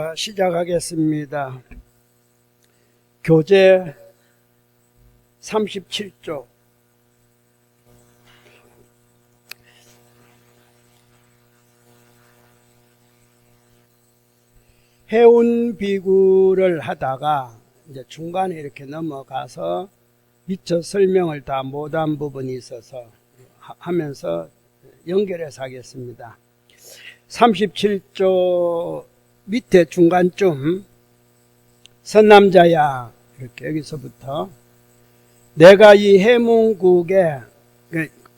자, 시작하겠습니다. 교재 37쪽. 해운비구를 하다가 이제 중간에 이렇게 넘어가서 미처 설명을 다 못한 부분이 있어서 하면서 연결해서 하겠습니다. 37조 밑에 중간쯤 선남자야, 이렇게 여기서부터 내가 이 해문국에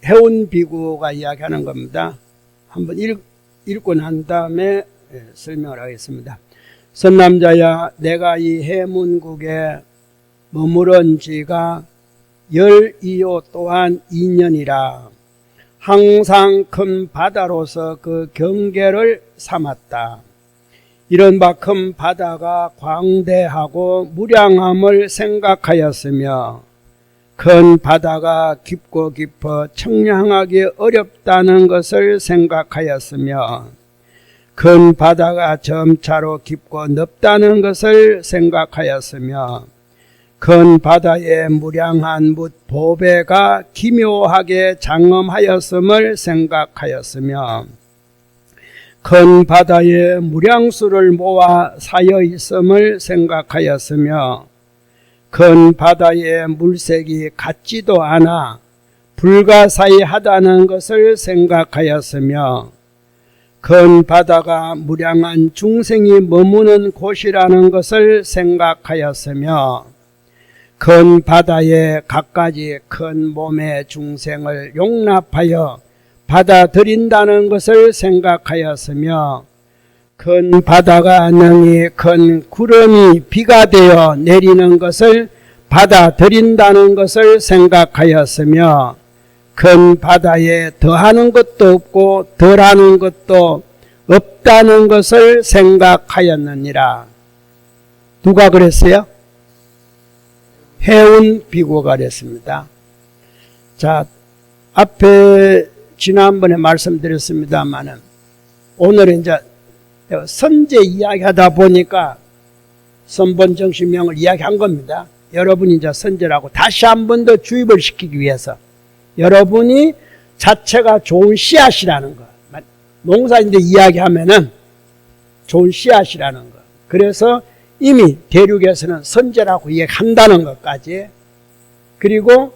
해운비구가 이야기하는 겁니다. 한번 읽고 난 다음에 설명을 하겠습니다. 선남자야, 내가 이 해문국에 머무른 지가 12호 또한 2년이라 항상 큰 바다로서 그 경계를 삼았다. 이런 바 큰 바다가 광대하고 무량함을 생각하였으며 큰 바다가 깊고 깊어 청량하기 어렵다는 것을 생각하였으며 큰 바다가 점차로 깊고 넓다는 것을 생각하였으며 큰 바다의 무량한 뭇 보배가 기묘하게 장엄하였음을 생각하였으며 큰 바다에 무량수를 모아 사여 있음을 생각하였으며 큰 바다의 물색이 같지도 않아 불가사의하다는 것을 생각하였으며 큰 바다가 무량한 중생이 머무는 곳이라는 것을 생각하였으며 큰 바다에 갖가지 큰 몸의 중생을 용납하여 받아들인다는 것을 생각하였으며 큰 바다가 능히 큰 구름이 비가 되어 내리는 것을 받아들인다는 것을 생각하였으며 큰 바다에 더하는 것도 없고 덜하는 것도 없다는 것을 생각하였느니라. 누가 그랬어요? 해운비구가 그랬습니다. 자, 앞에 지난번에 말씀드렸습니다만은 오늘은 이제 선제 이야기하다 보니까 선본정신명을 이야기한 겁니다. 여러분이 이제 선제라고 다시 한 번 더 주입을 시키기 위해서 여러분이 자체가 좋은 씨앗이라는 거, 농사인데 이야기하면은 좋은 씨앗이라는 거. 그래서 이미 대륙에서는 선제라고 이야기한다는 것까지, 그리고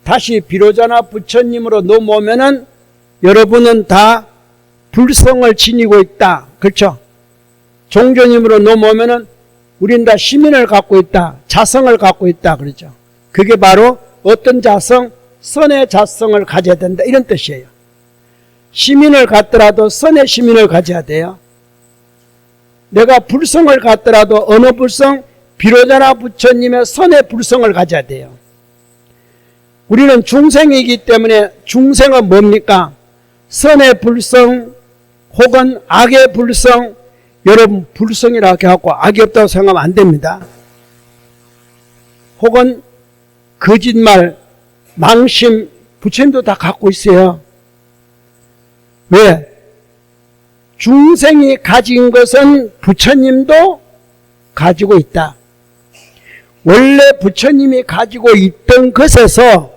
다시 비로자나 부처님으로 넘어오면은 여러분은 다 불성을 지니고 있다. 그렇죠? 종교님으로 넘어오면은 우린 다 시민을 갖고 있다. 자성을 갖고 있다. 그렇죠? 그게 바로 어떤 자성? 선의 자성을 가져야 된다. 이런 뜻이에요. 시민을 갖더라도 선의 시민을 가져야 돼요. 내가 불성을 갖더라도 어느 불성? 비로자나 부처님의 선의 불성을 가져야 돼요. 우리는 중생이기 때문에 중생은 뭡니까? 선의 불성 혹은 악의 불성. 여러분, 불성이라고 해갖고 악이 없다고 생각하면 안 됩니다. 혹은 거짓말, 망심, 부처님도 다 갖고 있어요. 왜? 중생이 가진 것은 부처님도 가지고 있다. 원래 부처님이 가지고 있던 것에서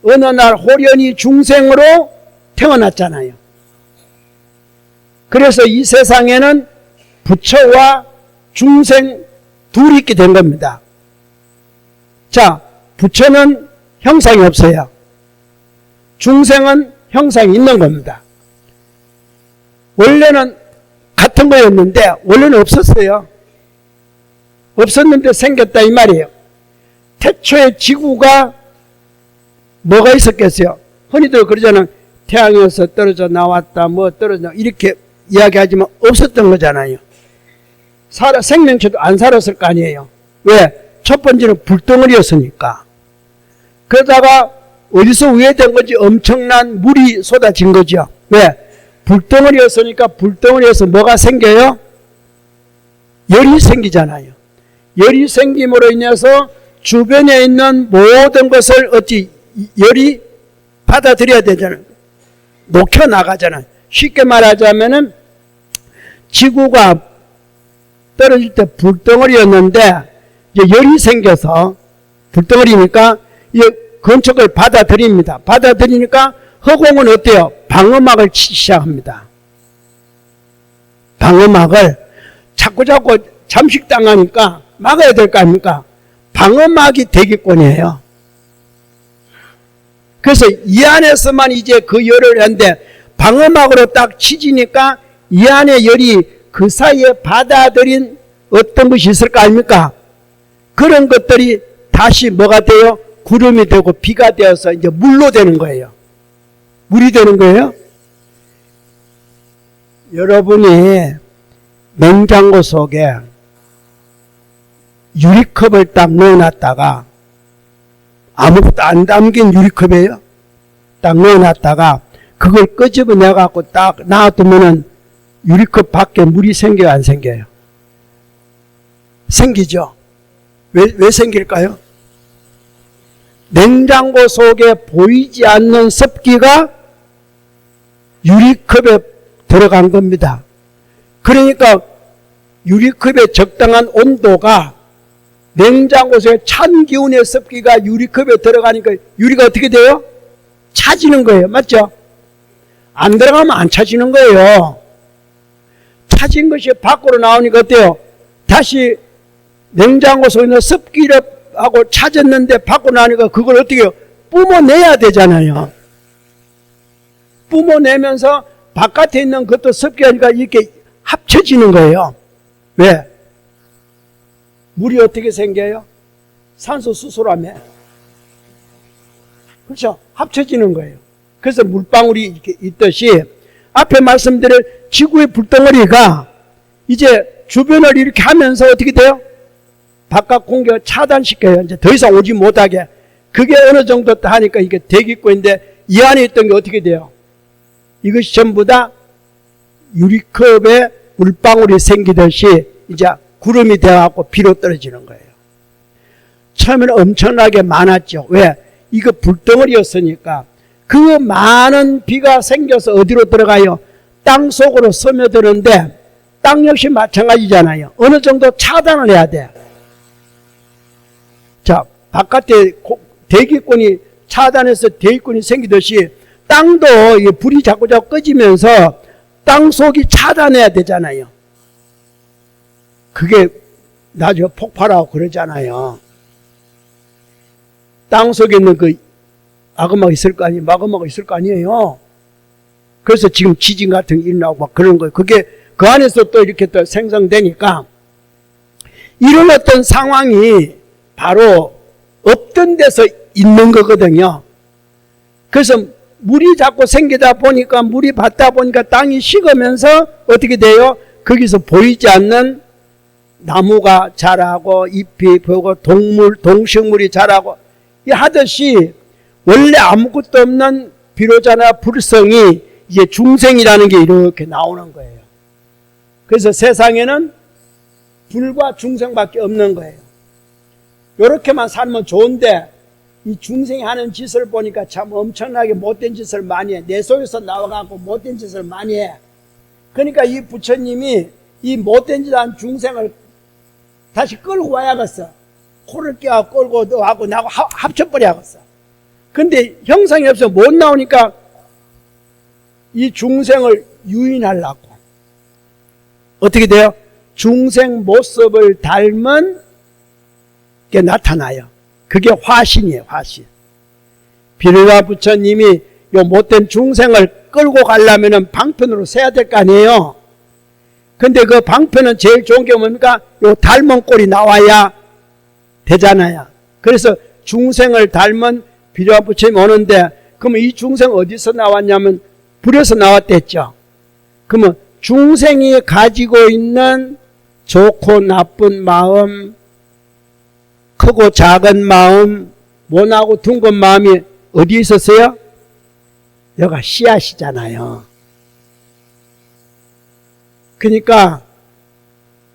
어느 날 호련히 중생으로 태어났잖아요. 그래서 이 세상에는 부처와 중생 둘이 있게 된 겁니다. 자, 부처는 형상이 없어요. 중생은 형상이 있는 겁니다. 원래는 같은 거였는데 원래는 없었어요. 없었는데 생겼다 이 말이에요. 태초에 지구가 뭐가 있었겠어요? 흔히들 그러잖아요. 태양에서 떨어져 나왔다, 뭐 떨어져, 이렇게 이야기하지만 없었던 거잖아요. 생명체도 안 살았을 거 아니에요. 왜? 첫 번째는 불덩어리였으니까. 그러다가 어디서 우회된 거지? 엄청난 물이 쏟아진 거죠. 왜? 불덩어리였으니까 불덩어리에서 뭐가 생겨요? 열이 생기잖아요. 열이 생김으로 인해서 주변에 있는 모든 것을 어찌 열이 받아들여야 되잖아요. 녹혀나가잖아요. 쉽게 말하자면은 지구가 떨어질 때 불덩어리였는데 이제 열이 생겨서 불덩어리니까 이 건축을 받아들입니다. 받아들이니까 허공은 어때요? 방어막을 치기 시작합니다. 방어막을 자꾸 잠식당하니까 막아야 될 거 아닙니까? 방어막이 대기권이에요. 그래서 이 안에서만 이제 그 열을 하는데 방어막으로 딱 치지니까 이 안에 열이 그 사이에 받아들인 어떤 것이 있을 거 아닙니까? 그런 것들이 다시 뭐가 돼요? 구름이 되고 비가 되어서 이제 물로 되는 거예요. 물이 되는 거예요. 여러분이 냉장고 속에 유리컵을 딱 넣어놨다가 아무것도 안 담긴 유리컵이에요. 딱 넣어놨다가 그걸 끄집어내갖고 딱 놔두면은 유리컵 밖에 물이 생겨요, 안 생겨요? 생기죠. 왜 생길까요? 냉장고 속에 보이지 않는 습기가 유리컵에 들어간 겁니다. 그러니까 유리컵의 적당한 온도가 냉장고 속에 찬 기운의 습기가 유리컵에 들어가니까 유리가 어떻게 돼요? 차지는 거예요. 맞죠? 안 들어가면 안 차지는 거예요. 차진 것이 밖으로 나오니까 어때요? 다시 냉장고 속에 있는 습기를 하고 차졌는데 밖으로 나오니까 그걸 어떻게 해요? 뿜어내야 되잖아요. 뿜어내면서 바깥에 있는 것도 습기가 이렇게 합쳐지는 거예요. 왜? 물이 어떻게 생겨요? 산소 수소라며. 그렇죠? 합쳐지는 거예요. 그래서 물방울이 이렇게 있듯이 앞에 말씀드린 지구의 불덩어리가 이제 주변을 이렇게 하면서 어떻게 돼요? 바깥 공기를 차단시켜요. 이제 더 이상 오지 못하게. 그게 어느 정도 하니까 이게 대기권인데 이 안에 있던 게 어떻게 돼요? 이것이 전부 다 유리컵에 물방울이 생기듯이 이제 구름이 되어갖고 비로 떨어지는 거예요. 처음에는 엄청나게 많았죠. 왜? 이거 불덩어리였으니까 그 많은 비가 생겨서 어디로 들어가요? 땅 속으로 스며드는데 땅 역시 마찬가지잖아요. 어느 정도 차단을 해야 돼. 자, 바깥에 대기권이 차단해서 대기권이 생기듯이 땅도 불이 자꾸 꺼지면서 땅 속이 차단해야 되잖아요. 그게 나중에 폭발하고 그러잖아요. 땅 속에 있는 그 아그마가 있을 거 아니에요. 마그마가 있을 거 아니에요. 그래서 지금 지진 같은 게 일어나고 막 그런 거예요. 그게 그 안에서 또 이렇게 또 생성되니까 이런 어떤 상황이 바로 없던 데서 있는 거거든요. 그래서 물이 자꾸 생기다 보니까 물이 받다 보니까 땅이 식으면서 어떻게 돼요? 거기서 보이지 않는 나무가 자라고 잎이 보고 동식물이 자라고 하듯이 원래 아무것도 없는 비로자나 불성이 이제 중생이라는 게 이렇게 나오는 거예요. 그래서 세상에는 불과 중생밖에 없는 거예요. 이렇게만 살면 좋은데 이 중생이 하는 짓을 보니까 참 엄청나게 못된 짓을 많이 해. 내 속에서 나와갖고 못된 짓을 많이 해. 그러니까 이 부처님이 이 못된 짓 한 중생을 다시 끌고 와야겠어. 코를 껴 끌고 너하고 나하고 합쳐버려야겠어. 근데 형상이 없어 못 나오니까 이 중생을 유인하려고 어떻게 돼요? 중생 모습을 닮은 게 나타나요. 그게 화신이에요. 화신. 비로자 부처님이 요 못된 중생을 끌고 가려면 방편으로 세야 될 거 아니에요. 근데 그 방편은 제일 좋은 게 뭡니까? 요 닮은 꼴이 나와야 되잖아요. 그래서 중생을 닮은 비로자 부처님이 오는데 그러면 이 중생 어디서 나왔냐면 불에서 나왔댔죠. 그러면 중생이 가지고 있는 좋고 나쁜 마음, 크고 작은 마음, 모나고 둥근 마음이 어디에 있었어요? 여기가 씨앗이잖아요. 그러니까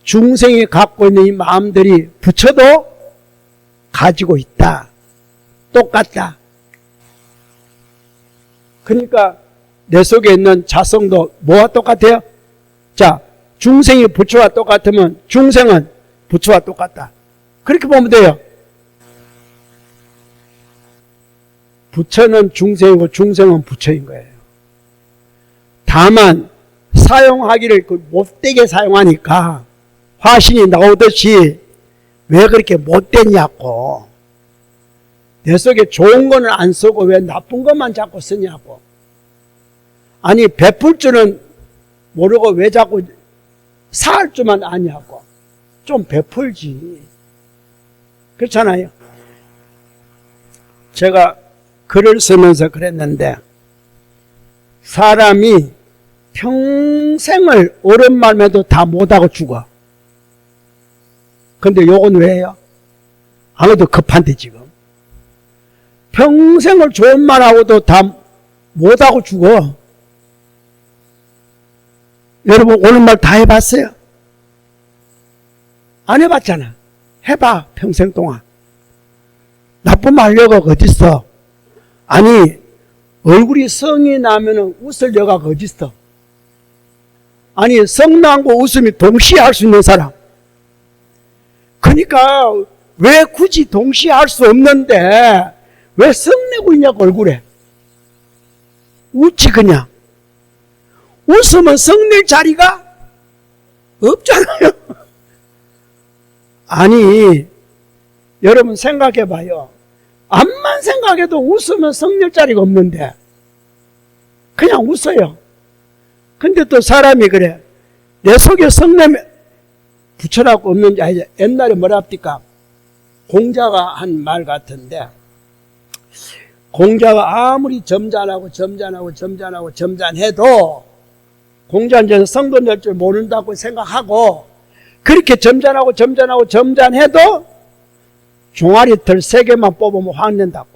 중생이 갖고 있는 이 마음들이 부처도 가지고 있다. 똑같다. 그러니까 내 속에 있는 자성도 뭐와 똑같아요? 자, 중생이 부처와 똑같으면 중생은 부처와 똑같다. 그렇게 보면 돼요. 부처는 중생이고 중생은 부처인 거예요. 다만 사용하기를 못되게 사용하니까 화신이 나오듯이 왜 그렇게 못됐냐고. 내 속에 좋은 거는 안 쓰고 왜 나쁜 것만 자꾸 쓰냐고. 아니 베풀 줄은 모르고 왜 자꾸 살 줄만 아냐고. 좀 베풀지. 그렇잖아요. 제가 글을 쓰면서 그랬는데 사람이 평생을 옳은 말만 해도 다 못하고 죽어. 근데 요건 왜요? 아무도 급한데 지금. 평생을 좋은 말하고도 다 못하고 죽어. 여러분 옳은 말 다 해봤어요? 안 해봤잖아. 해봐 평생 동안. 나쁜 말 여가 어딨어? 아니 얼굴이 성이 나면은 웃을 여가 어딨어? 아니 성난고 웃음이 동시에 할 수 있는 사람. 그러니까 왜 굳이 동시에 할 수 없는데 왜 성내고 있냐고 얼굴에. 웃지 그냥. 웃으면 성낼 자리가 없잖아요. 아니 여러분 생각해봐요. 암만 생각해도 웃으면 성낼 자리가 없는데 그냥 웃어요. 근데 또 사람이 그래. 내 속에 성내면 부처라고 없는지 아니지. 옛날에 뭐라 합니까? 공자가 한 말 같은데 공자가 아무리 점잖해도 공자는 성도 낼 줄 모른다고 생각하고 그렇게 점잖해도 종아리 털 3개만 뽑으면 화낸다고.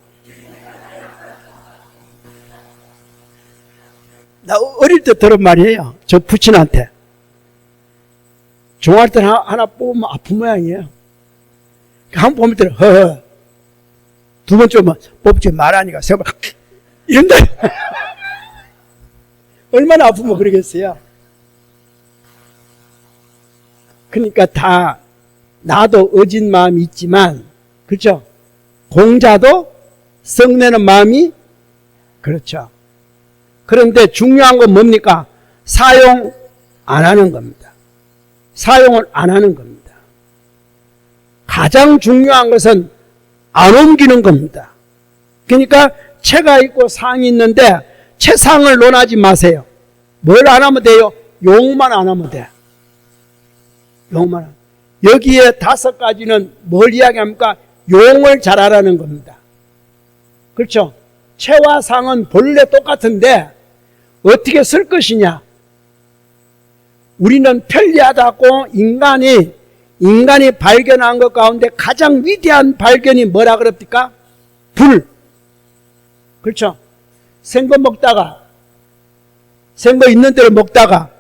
나 어릴 때 들은 말이에요. 저 부친한테. 종아리 털 하나 뽑으면 아픈 모양이에요. 한 번 보면 허허. 두 번째 보면 뽑지 말라니까 세 번 이런다. 얼마나 아프면 그러겠어요. 그러니까 다 나도 어진 마음이 있지만 그렇죠. 공자도 성내는 마음이 그렇죠. 그런데 중요한 건 뭡니까? 사용 안 하는 겁니다. 사용을 안 하는 겁니다. 가장 중요한 것은 안 옮기는 겁니다. 그러니까 채가 있고 상이 있는데 채상을 논하지 마세요. 뭘 안 하면 돼요? 용만 안 하면 돼. 용만 하면. 여기에 5가지는 뭘 이야기합니까? 용을 잘하라는 겁니다. 그렇죠? 채와 상은 본래 똑같은데 어떻게 쓸 것이냐? 우리는 편리하다고 인간이 발견한 것 가운데 가장 위대한 발견이 뭐라 그럽니까? 불. 그렇죠? 생거 먹다가 생거 있는 대로 먹다가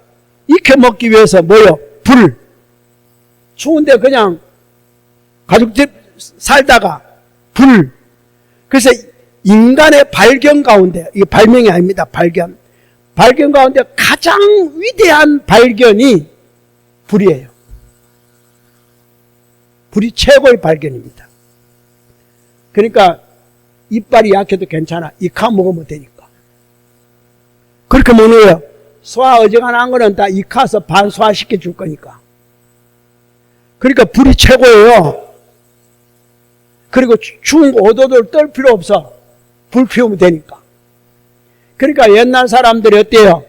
익혀 먹기 위해서 뭐요? 불. 추운데 그냥 가족집 살다가 불. 그래서 인간의 발견 가운데, 이게 발명이 아닙니다. 발견 가운데 가장 위대한 발견이 불이에요. 불이 최고의 발견입니다. 그러니까 이빨이 약해도 괜찮아. 이카 먹으면 되니까. 그렇게 먹는 거예요. 소화 어지간한 거는 다 이카서 반소화시켜 줄 거니까. 그러니까 불이 최고예요. 그리고 추운 거 오도독 떨 필요 없어. 불 피우면 되니까. 그러니까 옛날 사람들이 어때요?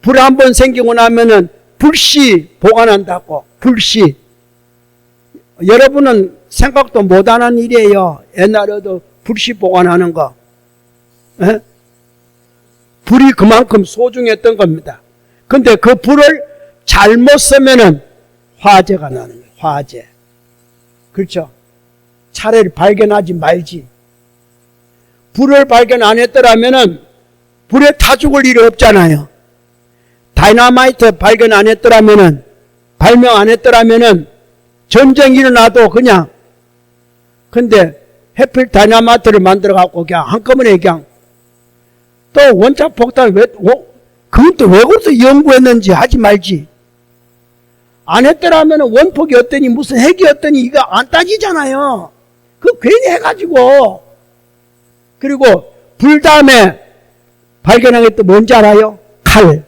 불 한 번 생기고 나면은 불씨 보관한다고. 불씨. 여러분은 생각도 못하는 일이에요. 옛날에도 불씨 보관하는 거. 에? 불이 그만큼 소중했던 겁니다. 근데 그 불을 잘못 쓰면은 화재가 나는 거예요. 화재. 그렇죠? 차라리 발견하지 말지. 불을 발견 안 했더라면은 불에 타 죽을 일이 없잖아요. 다이너마이트 발견 안 했더라면은, 발명 안 했더라면은 전쟁이 일어나도 그냥. 근데 해필 다이너마이트를 만들어 갖고 그냥 한꺼번에 그냥 또 원자 폭탄을 그건 또 왜 그것도 연구했는지 하지 말지. 안 했더라면 원폭이 어떠니 무슨 핵이 어떠니 이거 안 따지잖아요. 그 괜히 해가지고. 그리고 불 다음에 발견한 게 또 뭔지 알아요? 칼.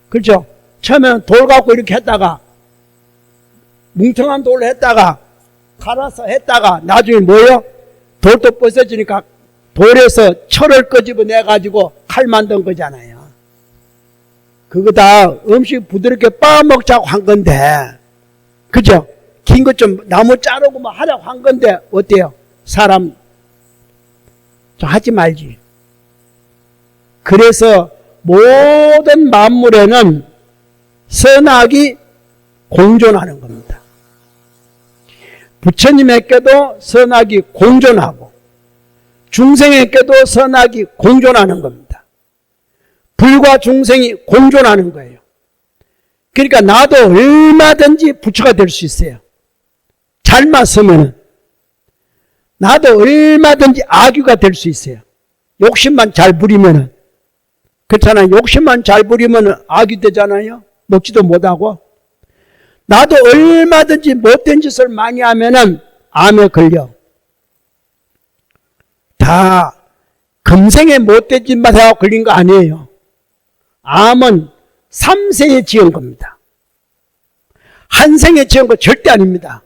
그렇죠? 처음에는 돌 갖고 이렇게 했다가 뭉텅한 돌로 했다가 갈아서 했다가 나중에 뭐예요? 돌도 부서지니까 돌에서 철을 끄집어내가지고 칼 만든 거잖아요. 그거 다 음식 부드럽게 빻아먹자고 한 건데, 그죠? 긴 것 좀 나무 자르고 뭐 하려고 한 건데, 어때요? 사람 좀 하지 말지. 그래서 모든 만물에는 선악이 공존하는 겁니다. 부처님에게도 선악이 공존하고 중생에게도 선악이 공존하는 겁니다. 불과 중생이 공존하는 거예요. 그러니까 나도 얼마든지 부처가 될 수 있어요. 잘 맞으면 나도 얼마든지 아귀가 될 수 있어요. 욕심만 잘 부리면. 그렇잖아요. 욕심만 잘 부리면 아귀 되잖아요. 먹지도 못하고. 나도 얼마든지 못된 짓을 많이 하면은 암에 걸려. 다 금생에 못된 짓만 해서 걸린 거 아니에요. 암은 3세에 지은 겁니다. 한 생에 지은 거 절대 아닙니다.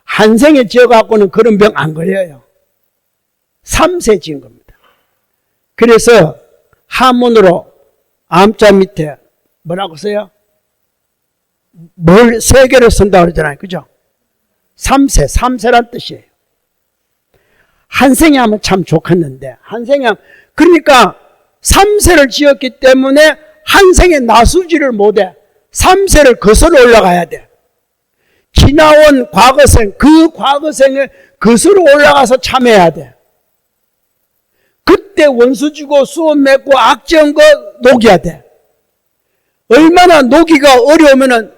한 생에 지어갖고는 그런 병 안 걸려요. 3세 지은 겁니다. 그래서 한문으로 암자 밑에 뭐라고 써요? 뭘 세 개를 쓴다고 그러잖아요. 그죠? 3세, 3세란 뜻이에요. 한 생에 하면 참 좋겠는데, 한 생에 하면, 그러니까 3세를 지었기 때문에 한 생에 나수지를 못해. 3세를 거슬러 올라가야 돼. 지나온 과거생, 그 과거생에 거슬러 올라가서 참여해야 돼. 그때 원수 주고 수원 맺고 악지은 거 녹여야 돼. 얼마나 녹이가 어려우면은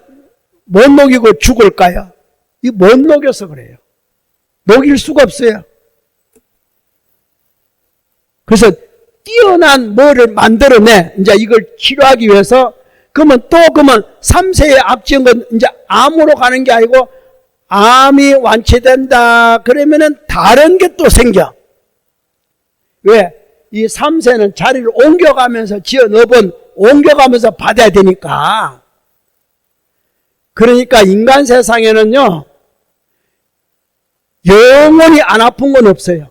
못 녹이고 죽을까요? 이 못 녹여서 그래요. 녹일 수가 없어요. 그래서 뛰어난 뭐를 만들어내. 이제 이걸 치료하기 위해서 그러면 3세에 앞지은 건 이제 암으로 가는 게 아니고 암이 완치된다. 그러면은 다른 게 또 생겨. 왜? 이 3세는 자리를 옮겨가면서 지어 넣어본 옮겨가면서 받아야 되니까. 그러니까 인간 세상에는요, 영원히 안 아픈 건 없어요.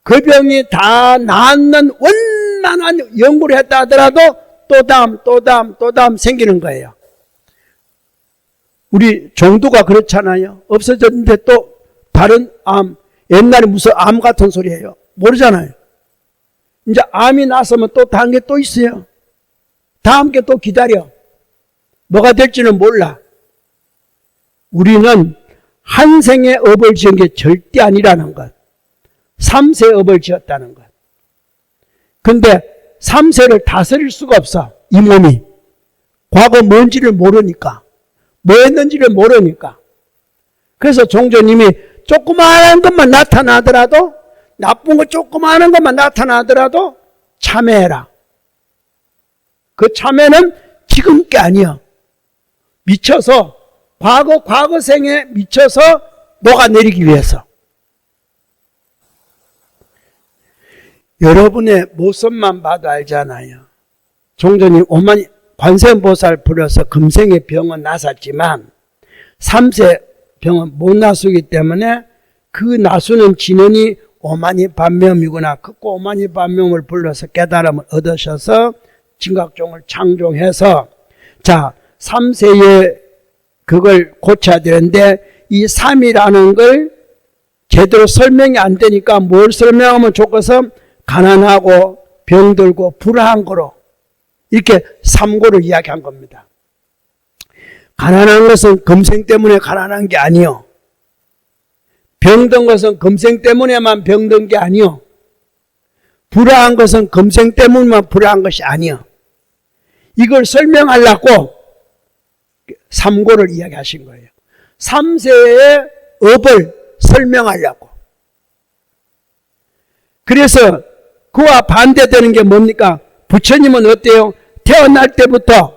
그 병이 다 낫는 원만한 연구를 했다 하더라도 또 다음 생기는 거예요. 우리 종두가 그렇잖아요. 없어졌는데 또 다른 암, 옛날에 무슨 암 같은 소리예요. 모르잖아요. 이제 암이 나서면 또 다른 게 또 있어요. 다음 게 또 기다려. 뭐가 될지는 몰라. 우리는 한 생의 업을 지은 게 절대 아니라는 것. 3세 업을 지었다는 것. 근데 3세를 다스릴 수가 없어. 이 몸이. 과거 뭔지를 모르니까. 뭐 했는지를 모르니까. 그래서 종조님이 조그마한 것만 나타나더라도, 나쁜 거 조그마한 것만 나타나더라도 참회해라. 그 참회는 지금 게 아니야. 미쳐서 과거생에 미쳐서 녹아내리기 위해서. 여러분의 모습만 봐도 알잖아요. 종전이 오만이 관세음보살 불러서 금생의 병은 나섰지만 3세 병은 못 나수기 때문에 그 나수는 진원이 오만이 반명이구나. 그 오만이 반명을 불러서 깨달음을 얻으셔서 진각종을 창종해서 자 3세에 그걸 고쳐야 되는데 이 3이라는 걸 제대로 설명이 안 되니까 뭘 설명하면 좋겠어? 가난하고 병들고 불화한 거로 이렇게 3고를 이야기한 겁니다. 가난한 것은 금생 때문에 가난한 게 아니요. 병든 것은 금생 때문에만 병든 게 아니요. 불화한 것은 금생 때문에만 불화한 것이 아니요. 이걸 설명하려고 3고를 이야기하신 거예요. 3세의 업을 설명하려고. 그래서 그와 반대되는 게 뭡니까? 부처님은 어때요? 태어날 때부터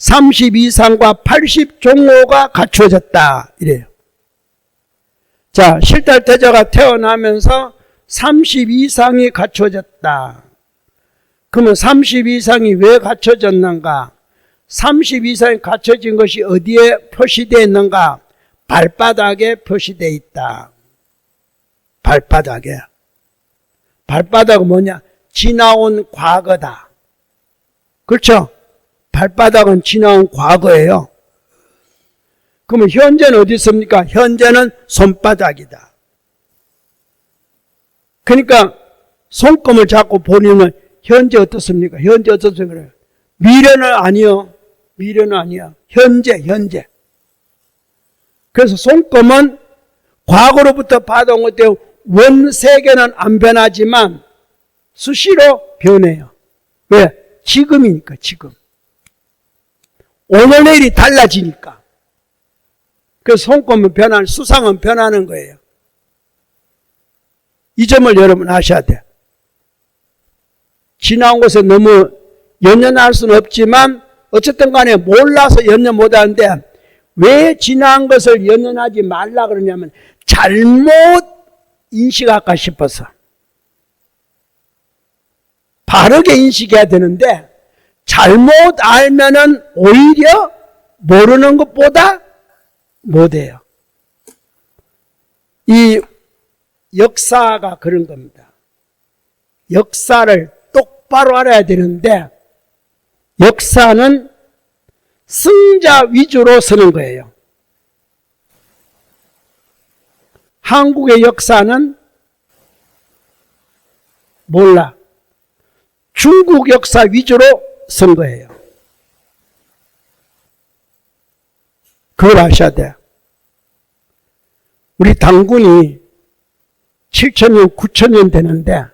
32상과 80종호가 갖춰졌다 이래요. 자, 실달태자가 태어나면서 32상이 갖춰졌다. 그러면 32상이 왜 갖춰졌는가? 32상이 갖춰진 것이 어디에 표시되어 있는가? 발바닥에 표시되어 있다. 발바닥에. 발바닥은 뭐냐? 지나온 과거다. 그렇죠? 발바닥은 지나온 과거예요. 그러면 현재는 어디 있습니까? 현재는 손바닥이다. 그러니까 손금을 잡고 보면 현재 어떻습니까? 현재 어떻습니까? 미래는 아니요. 미래는 아니야. 현재. 그래서 손금은 과거로부터 받아온 것 때문에 원세계는 안 변하지만 수시로 변해요. 왜? 지금이니까, 지금. 오늘 내일이 달라지니까. 그래서 손금은 변하는, 수상은 변하는 거예요. 이 점을 여러분 아셔야 돼요. 지나온 것에 너무 연연할 수는 없지만 어쨌든 간에 몰라서 연연 못하는데 왜 지나온 것을 연연하지 말라 그러냐면 잘못 인식할까 싶어서. 바르게 인식해야 되는데 잘못 알면은 오히려 모르는 것보다 못해요. 이 역사가 그런 겁니다. 역사를 똑바로 알아야 되는데 역사는 승자 위주로 쓰는 거예요. 한국의 역사는 몰라. 중국 역사 위주로 쓴 거예요. 그걸 아셔야 돼요. 우리 당군이 7,000년, 9,000년 되는데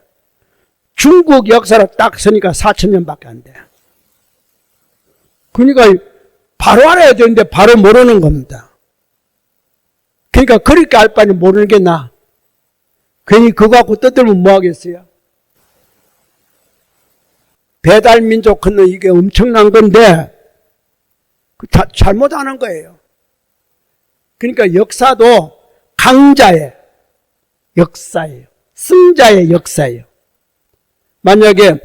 중국 역사로 딱 쓰니까 4,000년밖에 안 돼. 그러니까 바로 알아야 되는데 바로 모르는 겁니다. 그러니까 그렇게 알 바니 모르는 게 나아. 괜히 그거 갖고 떠들면 뭐 하겠어요? 배달민족 하는 이게 엄청난 건데 잘못하는 거예요. 그러니까 역사도 강자의 역사예요. 승자의 역사예요. 만약에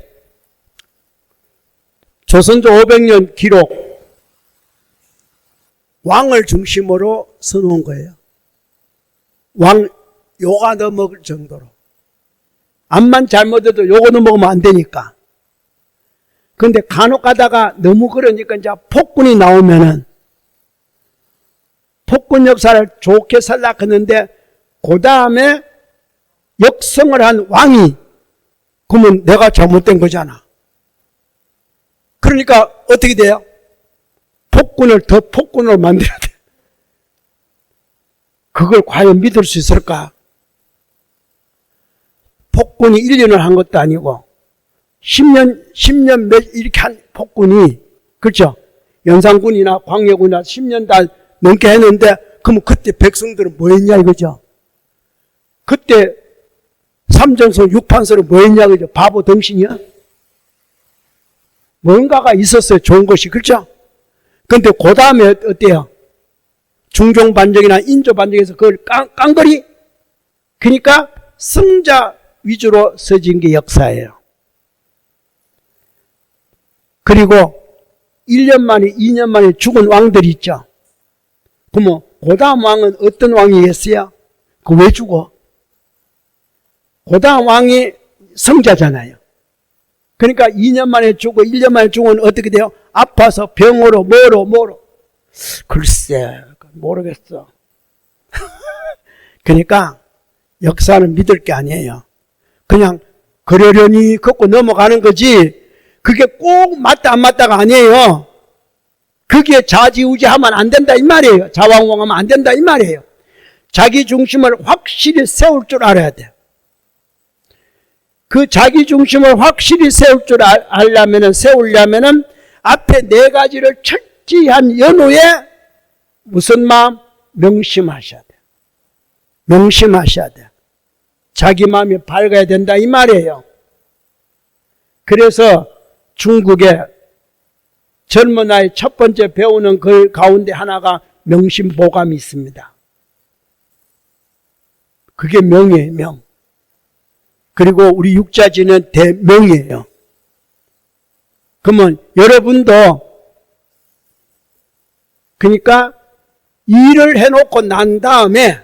조선조 500년 기록 왕을 중심으로 써놓은 거예요. 왕 요가 넣어먹을 정도로. 암만 잘못해도 요거 넣어먹으면 안 되니까. 그런데 간혹 가다가 너무 그러니까 이제 폭군이 나오면은 폭군 역사를 좋게 살락했는데 그 다음에 역성을 한 왕이 그러면 내가 잘못된 거잖아. 그러니까 어떻게 돼요? 폭군을 더 폭군으로 만들어야 돼. 그걸 과연 믿을 수 있을까? 폭군이 1년을 한 것도 아니고 10년 몇 이렇게 한 폭군이 그렇죠? 연산군이나 광해군이나 10년 다 넘게 했는데 그러면 그때 백성들은 뭐 했냐 이거죠? 그때 삼전선 6판서는 뭐 했냐 그죠? 바보 덩신이야? 뭔가가 있었어요. 좋은 것이. 그렇죠? 그런데 그 다음에 어때요? 중종반정이나 인조반정에서 그걸 깡거리? 그러니까 승자 위주로 써진 게 역사예요. 그리고 1년 만에 2년 만에 죽은 왕들이 있죠. 그러면 그 다음 왕은 어떤 왕이겠어요? 그 왜 죽어? 그 다음 왕이 성자잖아요. 그러니까 2년 만에 죽고 1년 만에 죽으면 어떻게 돼요? 아파서 병으로 뭐로 글쎄 모르겠어. 그러니까 역사는 믿을 게 아니에요. 그냥 그러려니 걷고 넘어가는 거지 그게 꼭 맞다 안 맞다가 아니에요. 그게 좌지우지하면 안 된다 이 말이에요. 좌왕왕하면 안 된다 이 말이에요. 자기 중심을 확실히 세울 줄 알아야 돼. 그 자기 중심을 확실히 세울 줄 세우려면은 앞에 네 가지를 철저한 연후에 무슨 마음? 명심하셔야 돼. 명심하셔야 돼. 자기 마음이 밝아야 된다 이 말이에요. 그래서 중국에 젊은 나이 첫 번째 배우는 그 가운데 하나가 명심보감이 있습니다. 그게 명이에요, 명. 그리고 우리 육자지는 대명이에요. 그러면 여러분도 그러니까 일을 해놓고 난 다음에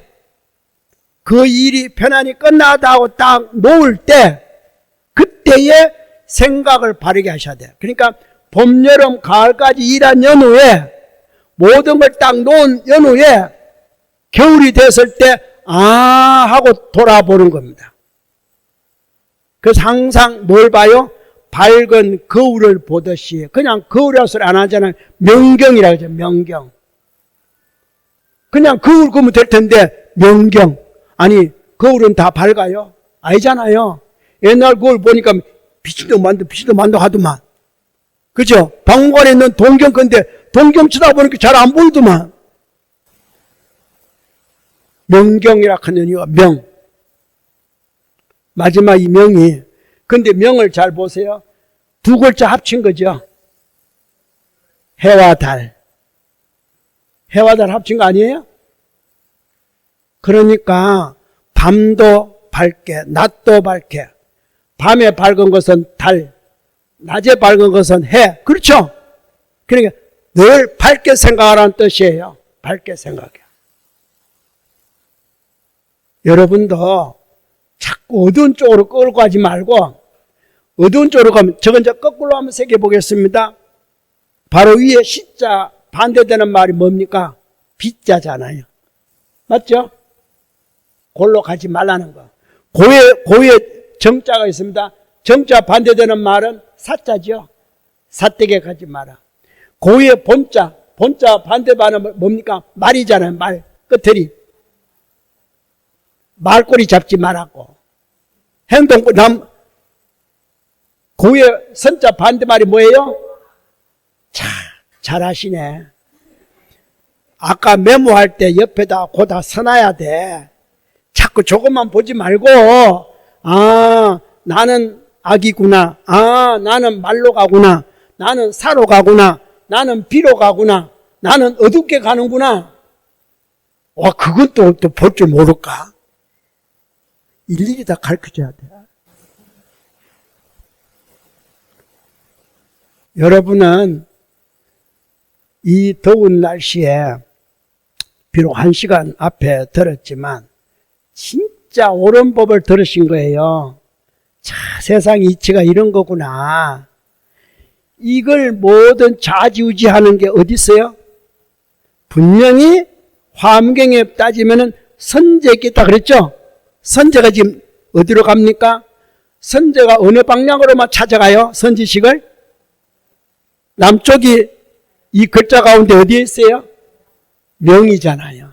그 일이 편안히 끝나다고 딱 놓을 때 그때의 생각을 바르게 하셔야 돼요. 그러니까 봄, 여름, 가을까지 일한 연후에 모든 걸 딱 놓은 연후에 겨울이 됐을 때 하고 돌아보는 겁니다. 그래서 항상 뭘 봐요? 밝은 거울을 보듯이. 그냥 거울이라고 소리 안 하잖아요. 명경이라고 하죠. 명경. 그냥 거울 보면 될 텐데 명경. 아니 거울은 다 밝아요? 아니잖아요. 옛날 거울 보니까 빛이도 만도 하더만. 그죠? 박물관에 있는 동경 건데 동경 쳐다보니까 잘 안 보이더만. 명경이라 하는 이유가 명. 마지막 이 명이. 근데 명을 잘 보세요. 두 글자 합친 거죠. 해와 달. 해와 달 합친 거 아니에요? 그러니까 밤도 밝게, 낮도 밝게. 밤에 밝은 것은 달, 낮에 밝은 것은 해. 그렇죠? 그러니까 늘 밝게 생각하라는 뜻이에요. 밝게 생각해. 여러분도 자꾸 어두운 쪽으로 끌고 가지 말고 어두운 쪽으로 가면 저건 이제 거꾸로 한번 새겨보겠습니다. 바로 위에 시자 반대되는 말이 뭡니까? 빛자잖아요. 맞죠? 골로 가지 말라는 거. 고에 정자가 있습니다. 정자 반대되는 말은 사자죠. 사댁에 가지 마라. 고에 본자 반대 말은 뭡니까? 말이잖아요. 말, 끝들이. 말꼬리 잡지 말라고. 행동꼬리, 고에 선자 반대말이 뭐예요? 잘하시네. 아까 메모할 때 옆에다 고다 써놔야 돼. 자꾸 저것만 보지 말고, 나는 악이구나. 나는 말로 가구나. 나는 사로 가구나. 나는 비로 가구나. 나는 어둡게 가는구나. 와, 그건 또 볼 줄 모를까? 일일이 다 가르쳐줘야 돼. 여러분은 이 더운 날씨에 비록 1시간 앞에 들었지만 진짜 옳은 법을 들으신 거예요. 자, 세상 이치가 이런 거구나. 이걸 뭐든 좌지우지하는 게 어디 있어요? 분명히 화엄경에 따지면은 선제가 있다 그랬죠? 선제가 지금 어디로 갑니까? 선제가 어느 방향으로만 찾아가요? 선지식을? 남쪽이 이 글자 가운데 어디에 있어요? 명이잖아요.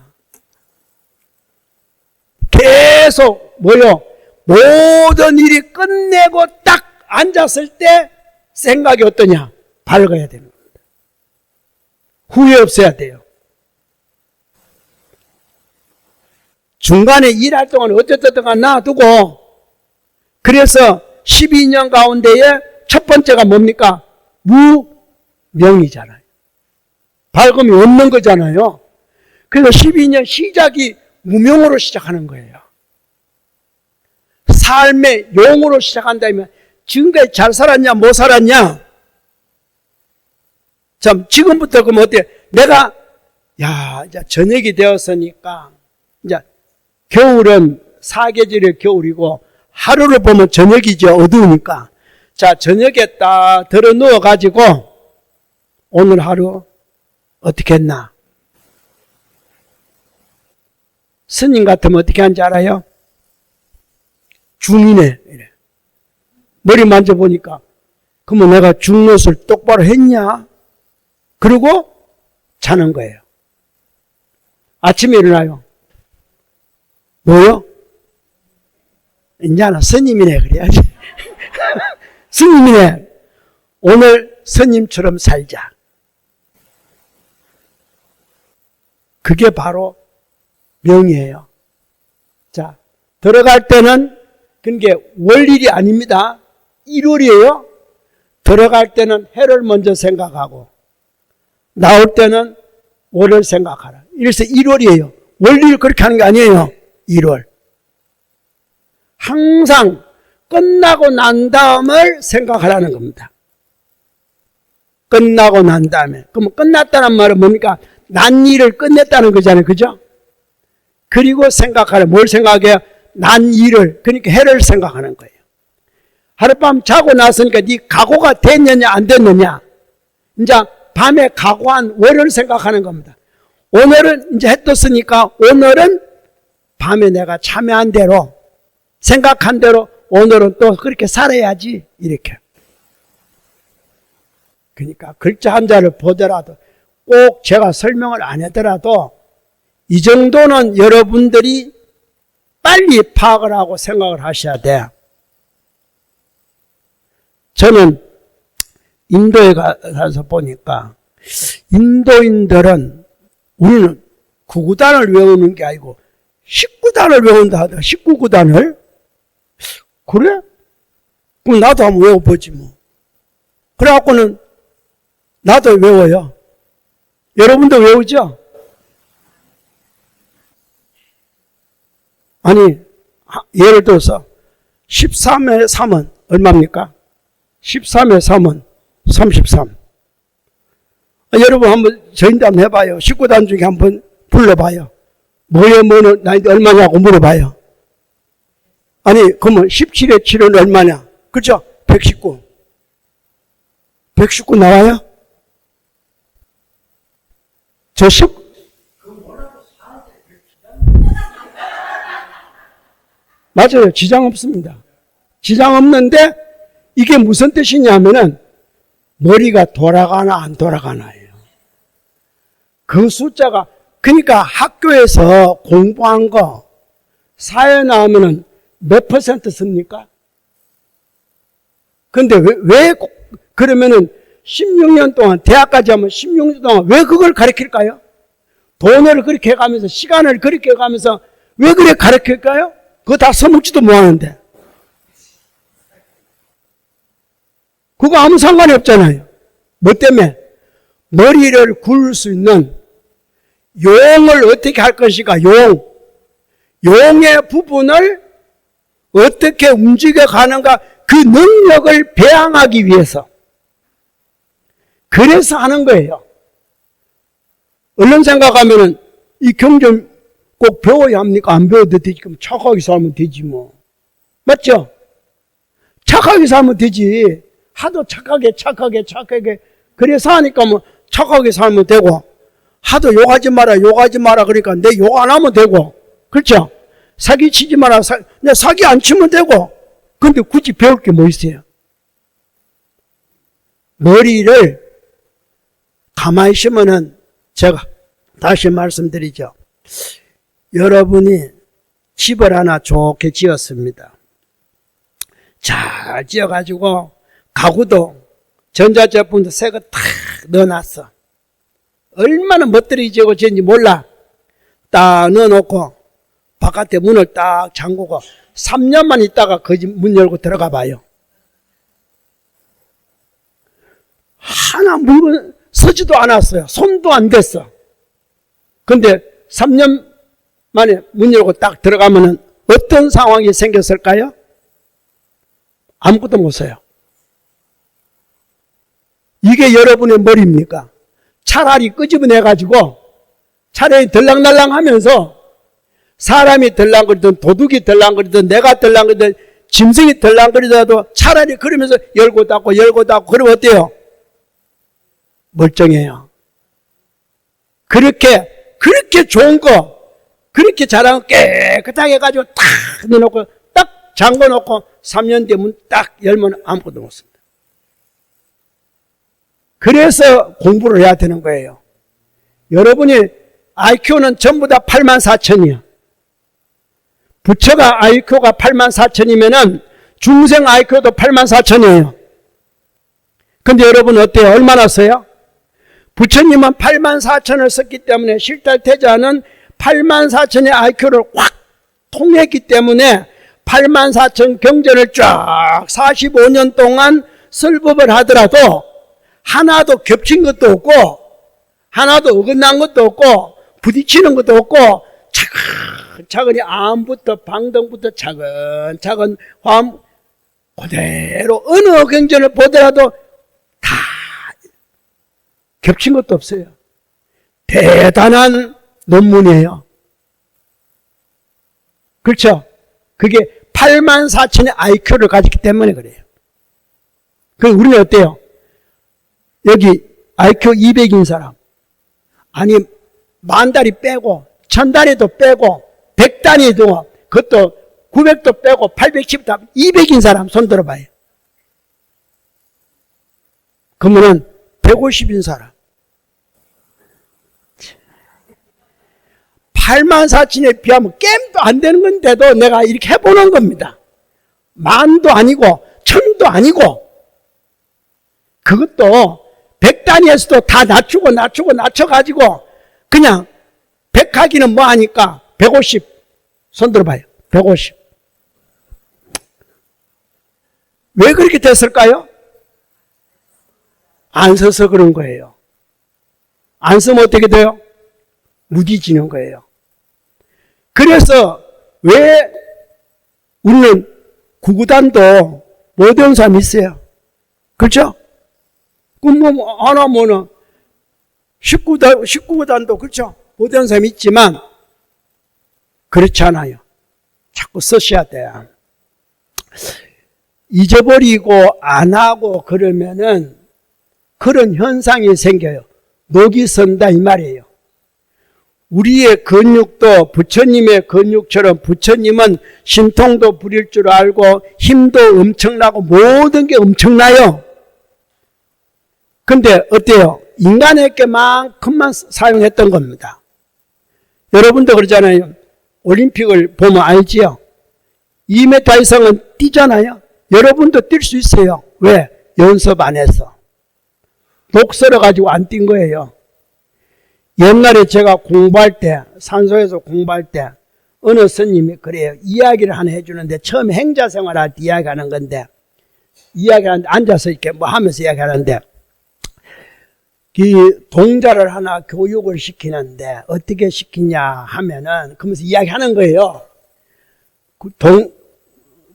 계속 뭐요? 모든 일이 끝내고 딱 앉았을 때 생각이 어떠냐? 밝아야 되는 겁니다. 후회 없어야 돼요. 중간에 일할 동안 어쨌든 놔두고 그래서 12년 가운데에 첫 번째가 뭡니까? 무명이잖아요. 밝음이 없는 거잖아요. 그래서 12년 시작이 무명으로 시작하는 거예요. 삶의 용으로 시작한다면 지금까지 잘 살았냐 못 살았냐? 참 지금부터 그럼 어때요? 내가 이제 저녁이 되었으니까 이제 겨울은 사계절의 겨울이고 하루를 보면 저녁이죠. 어두우니까. 자, 저녁에 딱 들어 누워가지고 오늘 하루 어떻게 했나? 스님 같으면 어떻게 하는지 알아요? 중이네. 이래. 머리 만져보니까 그러면 내가 중노릇을 똑바로 했냐? 그리고 자는 거예요. 아침에 일어나요. 뭐요? 이제는 스님이네 그래야지. 스님이네. 오늘 스님처럼 살자. 그게 바로 명이에요. 자, 들어갈 때는 그게 월일이 아닙니다. 1월이에요. 들어갈 때는 해를 먼저 생각하고 나올 때는 월을 생각하라. 이래서 1월이에요. 원리를 그렇게 하는 게 아니에요. 1월. 항상 끝나고 난 다음을 생각하라는 겁니다. 끝나고 난 다음에. 그럼 끝났다는 말은 뭡니까? 난 일을 끝냈다는 거잖아요. 그죠? 그리고 생각하라. 뭘 생각해요? 난 일을. 그러니까 해를 생각하는 거예요. 하룻밤 자고 나서니까 네 각오가 됐느냐 안 됐느냐. 이제 밤에 각오한 월을 생각하는 겁니다. 오늘은 이제 해 떴으니까 오늘은 밤에 내가 참여한 대로 생각한 대로 오늘은 또 그렇게 살아야지. 이렇게. 그러니까 글자 한자를 보더라도 꼭 제가 설명을 안 하더라도 이 정도는 여러분들이 빨리 파악을 하고 생각을 하셔야 돼. 저는 인도에 가서 보니까 인도인들은 우리는 9구단을 외우는 게 아니고 19단을 외운다 하더라. 19구단을? 그래? 그럼 나도 한번 외워보지 뭐. 그래갖고는 나도 외워요. 여러분도 외우죠? 아니, 예를 들어서 13의 3은 얼마입니까? 13의 3은 33. 여러분 한번 저인도 한번 해봐요. 19단 중에 한번 불러봐요. 뭐는 나이도 얼마냐고 물어봐요. 아니 그러면 17의 7은 얼마냐? 그죠? 119. 119 나와요? 저 10. 맞아요. 지장 없습니다. 지장 없는데 이게 무슨 뜻이냐면은 머리가 돌아가나 안 돌아가나예요. 그 숫자가 그러니까 학교에서 공부한 거 사회 나오면은 몇 퍼센트 씁니까? 근데 왜 그러면은 16년 동안 대학까지 하면 16년 동안 왜 그걸 가르칠까요? 돈을 그렇게 해가면서 시간을 그렇게 해가면서 왜 그래 가르칠까요? 그거 다 써먹지도 못하는데 그거 아무 상관이 없잖아요. 뭐 때문에? 머리를 굴릴 수 있는 용을 어떻게 할 것인가? 용의 부분을 어떻게 움직여 가는가? 그 능력을 배양하기 위해서. 그래서 하는 거예요. 얼른 생각하면은 이 경제 꼭 배워야 합니까? 안 배워도 되지. 그럼 착하게 살면 되지 뭐. 맞죠? 착하게 살면 되지. 하도 착하게 그래서 하니까 뭐 착하게 살면 되고 하도 욕하지 마라 그러니까 내 욕 안 하면 되고 그렇죠? 사기 치지 마라 내 사기 안 치면 되고 근데 굳이 배울 게 뭐 있어요? 머리를 가만히 있으면은 제가 다시 말씀드리죠. 여러분이 집을 하나 좋게 지었습니다. 잘 지어가지고 가구도 전자제품도 새 거 탁 넣어놨어. 얼마나 멋들이 지어졌는지 몰라. 딱 넣어놓고 바깥에 문을 딱 잠그고 3년만 있다가 그 집 문 열고 들어가 봐요. 하나 물건 서지도 않았어요. 손도 안 댔어. 근데 3년 만에 문 열고 딱 들어가면은 어떤 상황이 생겼을까요? 아무것도 못 써요. 이게 여러분의 머리입니까? 차라리 끄집어내가지고 차라리 들락날락 하면서 사람이 들락거리든 도둑이 들락거리든 내가 들락거리든 짐승이 들락거리더라도 차라리 그러면서 열고 닫고 그러면 어때요? 멀쩡해요. 그렇게 좋은 거 그렇게 잘한 거 깨끗하게 해가지고 탁 넣어놓고 딱 잠궈놓고 3년 뒤에 문 딱 열면 아무것도 못 씁니다. 그래서 공부를 해야 되는 거예요. 여러분이 IQ는 전부 다 84,000이야. 부처가 IQ가 84,000이면은 중생 IQ도 84,000이에요. 근데 여러분 어때요? 얼마나 써요? 부처님은 84,000을 썼기 때문에 실달태자는 84,000의 IQ를 확 통했기 때문에 84,000 경전을 쫙 45년 동안 설법을 하더라도 하나도 겹친 것도 없고 하나도 어긋난 것도 없고 부딪히는 것도 없고 차근차근히 암부터 방등부터 차근차근 화음 그대로 어느 경전을 보더라도 다 겹친 것도 없어요. 대단한 논문이에요. 그렇죠? 그게 8만 4천의 IQ를 가졌기 때문에 그래요. 그럼 우리는 어때요? 여기 IQ 200인 사람, 아니 만다리 빼고 1000다리도 빼고 100다리도 그것도 900도 빼고 810도 200인 사람 손 들어봐요. 그러면은 150인 사람 8만 4천에 비하면 깸도 안 되는 건데도 내가 이렇게 해보는 겁니다. 만도 아니고 천도 아니고 그것도 100단위에서도 다 낮춰가지고 그냥 100하기는 뭐 하니까 150 손 들어봐요. 150 왜 그렇게 됐을까요? 안 써서 그런 거예요. 안 쓰면 어떻게 돼요? 무디지는 거예요. 그래서 왜 우리는 구구단도 못 외운 사람이 있어요. 그렇죠? 그럼 하나 뭐는 19구단도 그렇죠? 못 외운 사람이 있지만 그렇지 않아요. 자꾸 쓰셔야 돼요. 잊어버리고 안 하고 그러면은 그런 현상이 생겨요. 녹이 선다 이 말이에요. 우리의 근육도 부처님의 근육처럼 부처님은 신통도 부릴 줄 알고 힘도 엄청나고 모든 게 엄청나요. 근데 어때요? 인간에게만큼만 사용했던 겁니다. 여러분도 그러잖아요. 올림픽을 보면 알지요? 2m 이상은 뛰잖아요. 여러분도 뛸 수 있어요. 왜? 연습 안 해서. 독서를 가지고 안 뛴 거예요. 옛날에 제가 공부할 때, 산소에서 공부할 때 어느 스님이 그래요. 이야기를 하나 해주는데 처음 행자생활 할 때 이야기하는 건데 이야기하는데 앉아서 이렇게 뭐 하면서 이야기하는데 이 동자를 하나 교육을 시키는데 어떻게 시키냐 하면은 그러면서 이야기하는 거예요.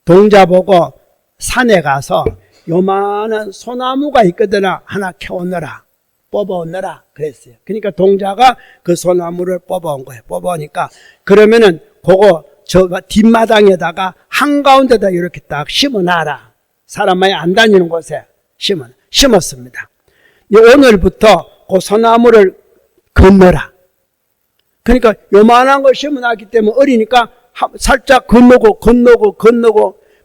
동자 보고 산에 가서 요만한 소나무가 있거든 하나 캐오너라. 뽑아오너라 그랬어요. 그러니까 동자가 그 소나무를 뽑아온 거예요. 뽑아오니까 그러면은 그거 저 뒷마당에다가 한가운데다 이렇게 딱 심어놔라. 사람 많이 안 다니는 곳에 심었습니다. 오늘부터 그 소나무를 건너라. 그러니까 요만한 걸 심어놨기 때문에 어리니까 살짝 건너고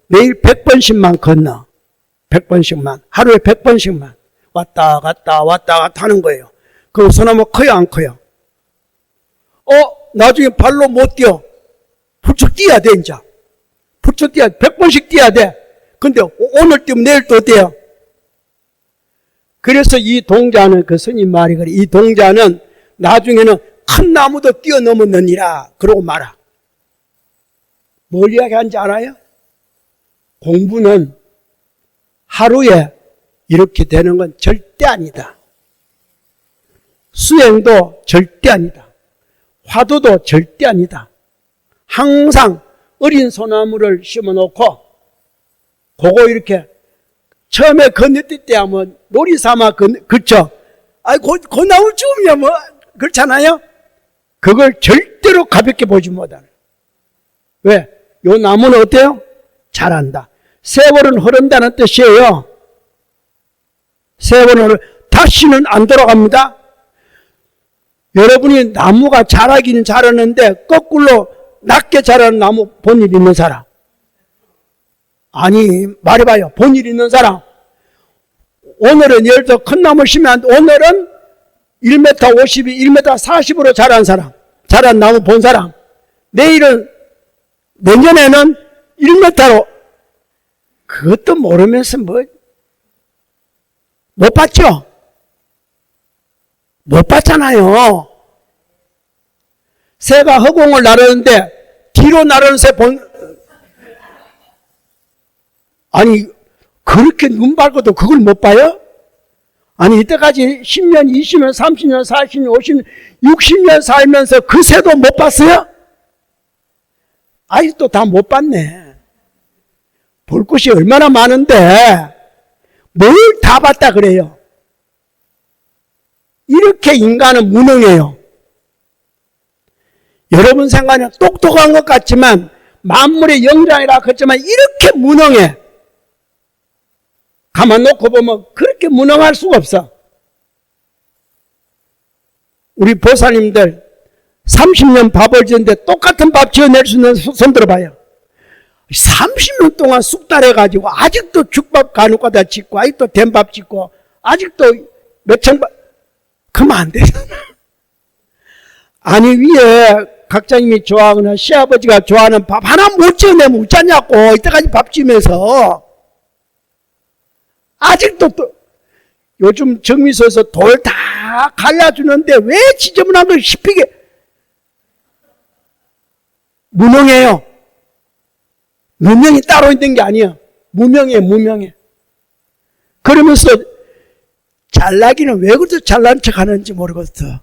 매일 100번씩만 건너. 100번씩만. 하루에 100번씩만. 왔다 갔다 하는 거예요. 그럼 소나무 커요 안 커요? 나중에 발로 못 뛰어. 부쩍 뛰어야 돼 이제. 부쩍 뛰어야 돼. 100번씩 뛰어야 돼. 근데 오늘 뛰면 내일 또 어때요? 그래서 이 동자는 그 스님 말이 그래. 이 동자는 나중에는 큰 나무도 뛰어넘었느니라 그러고 말아. 뭘 이야기하는지 알아요? 공부는 하루에 이렇게 되는 건 절대 아니다. 수행도 절대 아니다. 화두도 절대 아니다. 항상 어린 소나무를 심어놓고 그거 이렇게 처음에 건너뛸 때 하면 놀이삼아 그렇죠? 그 나무 쯤이야 뭐 그렇잖아요? 그걸 절대로 가볍게 보지 못하는. 왜? 요 나무는 어때요? 자란다. 세월은 흐른다는 뜻이에요. 세월은 다시는 안 돌아갑니다. 여러분이 나무가 자라기는 자라는데 거꾸로 낮게 자라는 나무 본 일 있는 사람? 아니 말해봐요. 본 일 있는 사람. 오늘은 예를 들어 큰 나무 심으면 오늘은 1m 50이 1m 40으로 자란 사람, 자란 나무 본 사람. 내일은 내년에는 1m로 그것도 모르면서 못 봤죠? 못 봤잖아요. 새가 허공을 나르는데 뒤로 나르는 새 아니 그렇게 눈 밝고도 그걸 못 봐요? 아니 이때까지 10년, 20년, 30년, 40년, 50년, 60년 살면서 그 새도 못 봤어요? 아직도 다 못 봤네. 볼 것이 얼마나 많은데 뭘 다 봤다 그래요? 이렇게 인간은 무능해요. 여러분 생각에는 똑똑한 것 같지만 만물의 영장이라 그랬지만 이렇게 무능해. 가만 놓고 보면 그렇게 무능할 수가 없어. 우리 보살님들 30년 밥을 지었는데 똑같은 밥 지어낼 수 있는 손 들어봐요. 30년 동안 쑥달해가지고 아직도 죽밥 간혹가다 짓고 아직도 된밥 짓고 아직도 몇천 밥 그러면 안 되잖아. 아니 위에 각자님이 좋아하거나 시아버지가 좋아하는 밥 하나 못 지어내면 웃자냐고. 이때까지 밥 지으면서 아직도 또 요즘 정미소에서 돌 다 갈라주는데 왜 지저분한 걸 씹히게 무능해요. 무명이 따로 있는 게 아니야. 무명해, 무명해. 그러면서 잘나기는 왜 그렇게 잘난 척 하는지 모르겠어.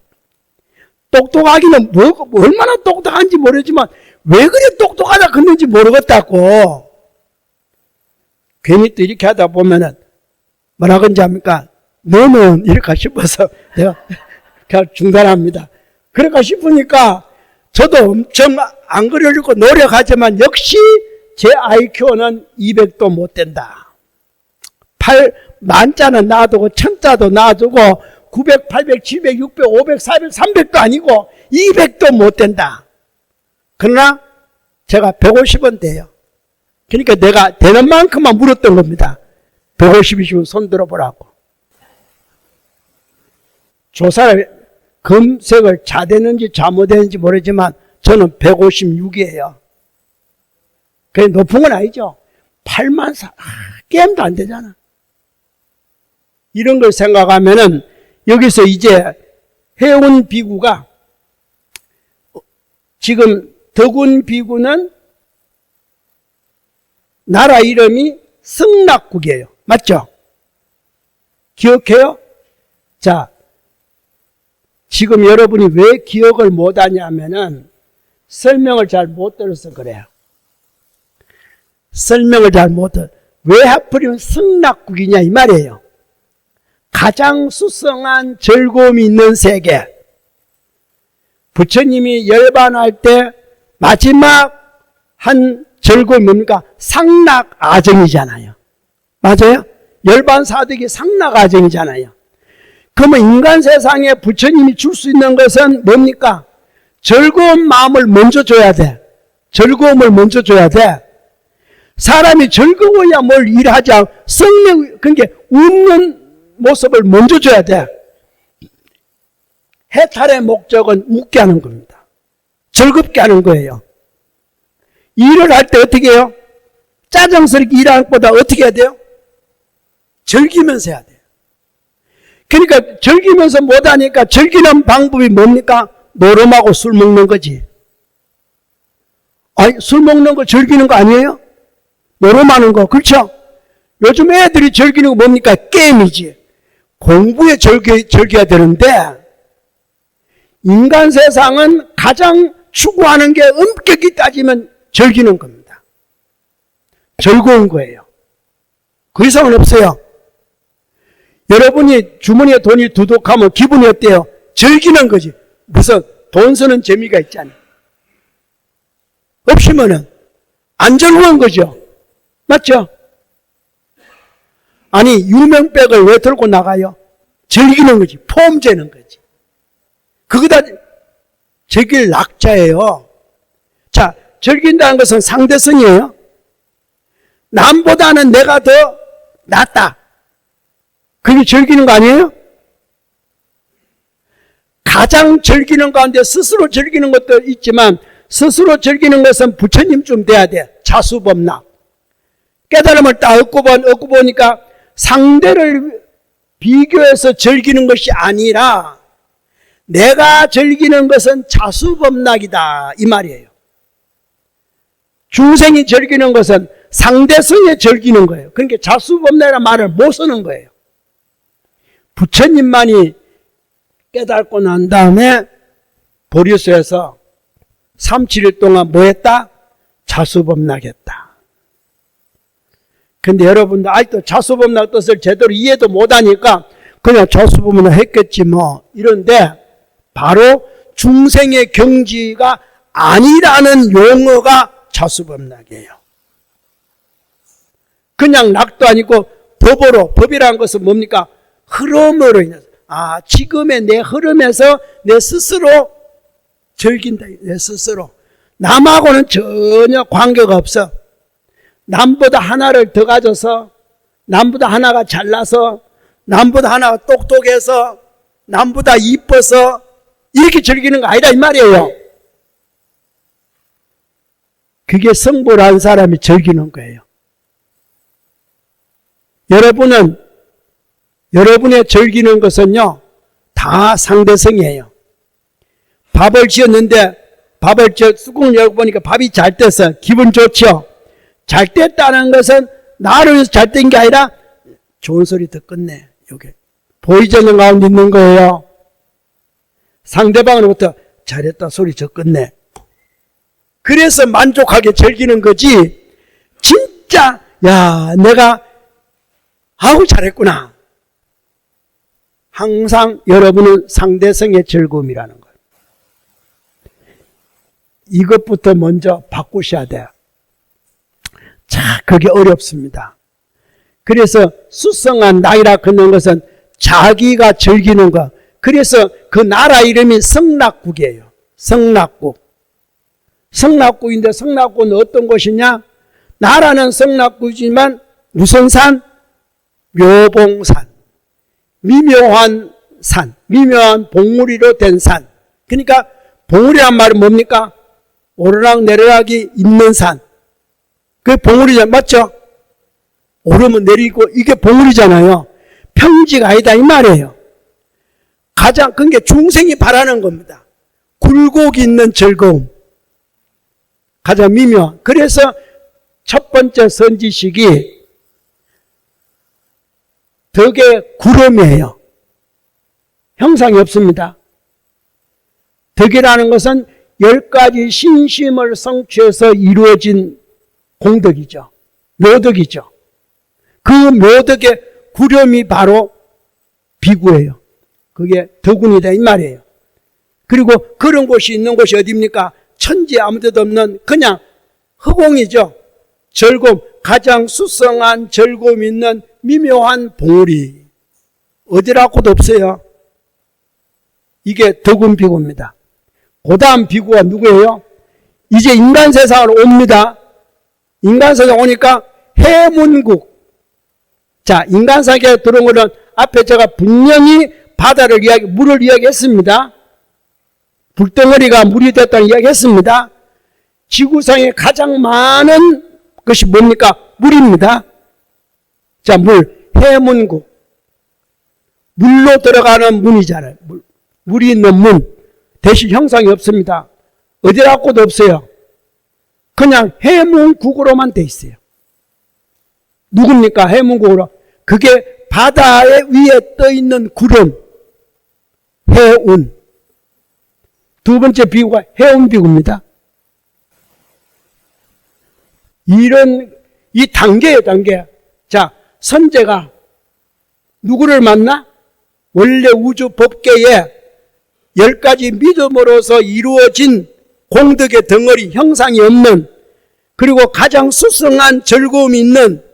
똑똑하기는 얼마나 똑똑한지 모르지만 왜 그래 똑똑하다 그러는지 모르겠다고. 괜히 또 이렇게 하다 보면은 뭐라 그런지 압니까? 너는 이럴까 싶어서 내가 그냥 중단합니다. 그럴까 싶으니까 저도 엄청 안 그러려고 노력하지만 역시 제 IQ는 200도 못 된다. 10,000자는 놔두고 1000자도 놔두고 900, 800, 700, 600, 500, 400, 300도 아니고 200도 못 된다. 그러나 제가 150은 돼요. 그러니까 내가 되는 만큼만 물었던 겁니다. 150이시면 손 들어보라고. 조사를 검색을 잘했는지 잘못했는지 모르지만 저는 156이에요. 그게 높은 건 아니죠. 84, 게임도 안 되잖아. 이런 걸 생각하면은 여기서 이제 해운 비구가 지금 덕운 비구는 나라 이름이 승락국이에요. 맞죠? 기억해요? 자, 지금 여러분이 왜 기억을 못하냐면은 설명을 잘 못 들어서 그래요. 설명을 잘 못 들어. 왜 하필이면 승락국이냐 이 말이에요. 가장 수성한 즐거움이 있는 세계. 부처님이 열반할 때 마지막 한 즐거움이 뭡니까? 상락아정이잖아요. 맞아요? 열반 사득이 상락아정이잖아요. 그러면 인간 세상에 부처님이 줄 수 있는 것은 뭡니까? 즐거운 마음을 먼저 줘야 돼. 즐거움을 먼저 줘야 돼. 사람이 즐거워야 뭘 일하지 않고 성령, 그러니까 웃는 모습을 먼저 줘야 돼. 해탈의 목적은 웃게 하는 겁니다. 즐겁게 하는 거예요. 일을 할 때 어떻게 해요? 짜증스럽게 일하는 것보다 어떻게 해야 돼요? 즐기면서 해야 돼요. 그러니까 즐기면서 못하니까 즐기는 방법이 뭡니까? 노름하고 술 먹는 거지. 아니, 술 먹는 거 즐기는 거 아니에요? 노름하는 거. 그렇죠? 요즘 애들이 즐기는 거 뭡니까? 게임이지. 공부에 즐겨야 되는데 인간 세상은 가장 추구하는 게 엄격히 따지면 즐기는 겁니다. 즐거운 거예요. 그 이상은 없어요. 여러분이 주머니에 돈이 두둑하면 기분이 어때요? 즐기는 거지. 무슨 돈 쓰는 재미가 있잖아요. 없으면은 안 즐거운 거죠. 맞죠? 아니 유명백을 왜 들고 나가요? 즐기는 거지. 폼 재는 거지. 그거 다 즐길 낙자예요. 자, 즐긴다는 것은 상대성이에요. 남보다는 내가 더 낫다. 그게 즐기는 거 아니에요? 가장 즐기는 가운데 스스로 즐기는 것도 있지만 스스로 즐기는 것은 부처님쯤 돼야 돼. 자수범락. 깨달음을 딱 얻고 보니까 상대를 비교해서 즐기는 것이 아니라 내가 즐기는 것은 자수범락이다 이 말이에요. 중생이 즐기는 것은 상대성에 즐기는 거예요. 그러니까 자수범락이라는 말을 못 쓰는 거예요. 부처님만이 깨닫고 난 다음에 보리수에서 3, 7일 동안 뭐 했다? 자수범락했다. 근데 여러분들 아직도 자수범락 뜻을 제대로 이해도 못하니까 그냥 자수범락 했겠지 뭐 이런데 바로 중생의 경지가 아니라는 용어가 자수범락이에요. 그냥 낙도 아니고 법으로, 법이라는 것은 뭡니까? 흐름으로 인해서. 지금의 내 흐름에서 내 스스로 즐긴다. 내 스스로. 남하고는 전혀 관계가 없어. 남보다 하나를 더 가져서, 남보다 하나가 잘나서, 남보다 하나가 똑똑해서, 남보다 이뻐서 이렇게 즐기는 거 아니다 이 말이에요. 그게 성불한 사람이 즐기는 거예요. 여러분의 즐기는 것은요, 다 상대성이에요. 밥을 지었는데, 뚜껑을 열어보니까 밥이 잘 돼서 기분 좋죠? 잘 됐다는 것은 나를 위해서 잘 된 게 아니라 좋은 소리 듣겠네. 요게. 보이지 않는 가운데 있는 거예요. 상대방으로부터 잘했다 소리 듣겠네. 그래서 만족하게 즐기는 거지, 진짜, 내가 아우 잘했구나. 항상 여러분은 상대성의 즐거움이라는 거예요. 이것부터 먼저 바꾸셔야 돼요. 자, 그게 어렵습니다. 그래서 수성한 나이라 그런 것은 자기가 즐기는 것. 그래서 그 나라 이름이 성락국이에요. 성락국. 성락국인데 성락국은 어떤 곳이냐? 나라는 성락국이지만 무슨 산? 묘봉산. 미묘한 산. 미묘한 봉우리로 된 산. 그러니까 봉우리란 말은 뭡니까? 오르락 내리락이 있는 산. 그게 봉우리잖아요. 맞죠? 오르면 내리고 이게 봉우리잖아요. 평지가 아니다 이 말이에요. 가장 그게 중생이 바라는 겁니다. 굴곡이 있는 즐거움. 가장 미묘한. 그래서 첫 번째 선지식이 덕의 구름이에요. 형상이 없습니다. 덕이라는 것은 10가지 신심을 성취해서 이루어진 공덕이죠. 묘덕이죠. 그 묘덕의 구름이 바로 비구예요. 그게 덕운이다 이 말이에요. 그리고 그런 곳이 있는 곳이 어디입니까? 천지 아무 데도 없는 그냥 허공이죠. 즐거움, 가장 수성한 즐거움 있는 미묘한 봉우리. 어디라고도 없어요. 이게 덕운 비구입니다. 그 다음 비구가 누구예요? 이제 인간 세상으로 옵니다. 인간 세상 오니까 해문국. 자, 인간 세계에 들어온 것은 앞에 제가 분명히 바다를 물을 이야기했습니다. 불덩어리가 물이 됐다는 이야기했습니다. 지구상에 가장 많은 것이 뭡니까? 물입니다. 자, 해문국. 물로 들어가는 문이잖아요. 물이 있는 문. 대신 형상이 없습니다. 어디라고도 없어요. 그냥 해문국으로만 돼 있어요. 누굽니까? 해문국으로. 그게 바다 위에 떠 있는 구름. 해운. 두 번째 비구가 해운비구입니다. 이 단계예요, 단계. 자, 선제가 누구를 만나? 원래 우주 법계에 10가지 믿음으로서 이루어진 공덕의 덩어리, 형상이 없는, 그리고 가장 수성한 즐거움이 있는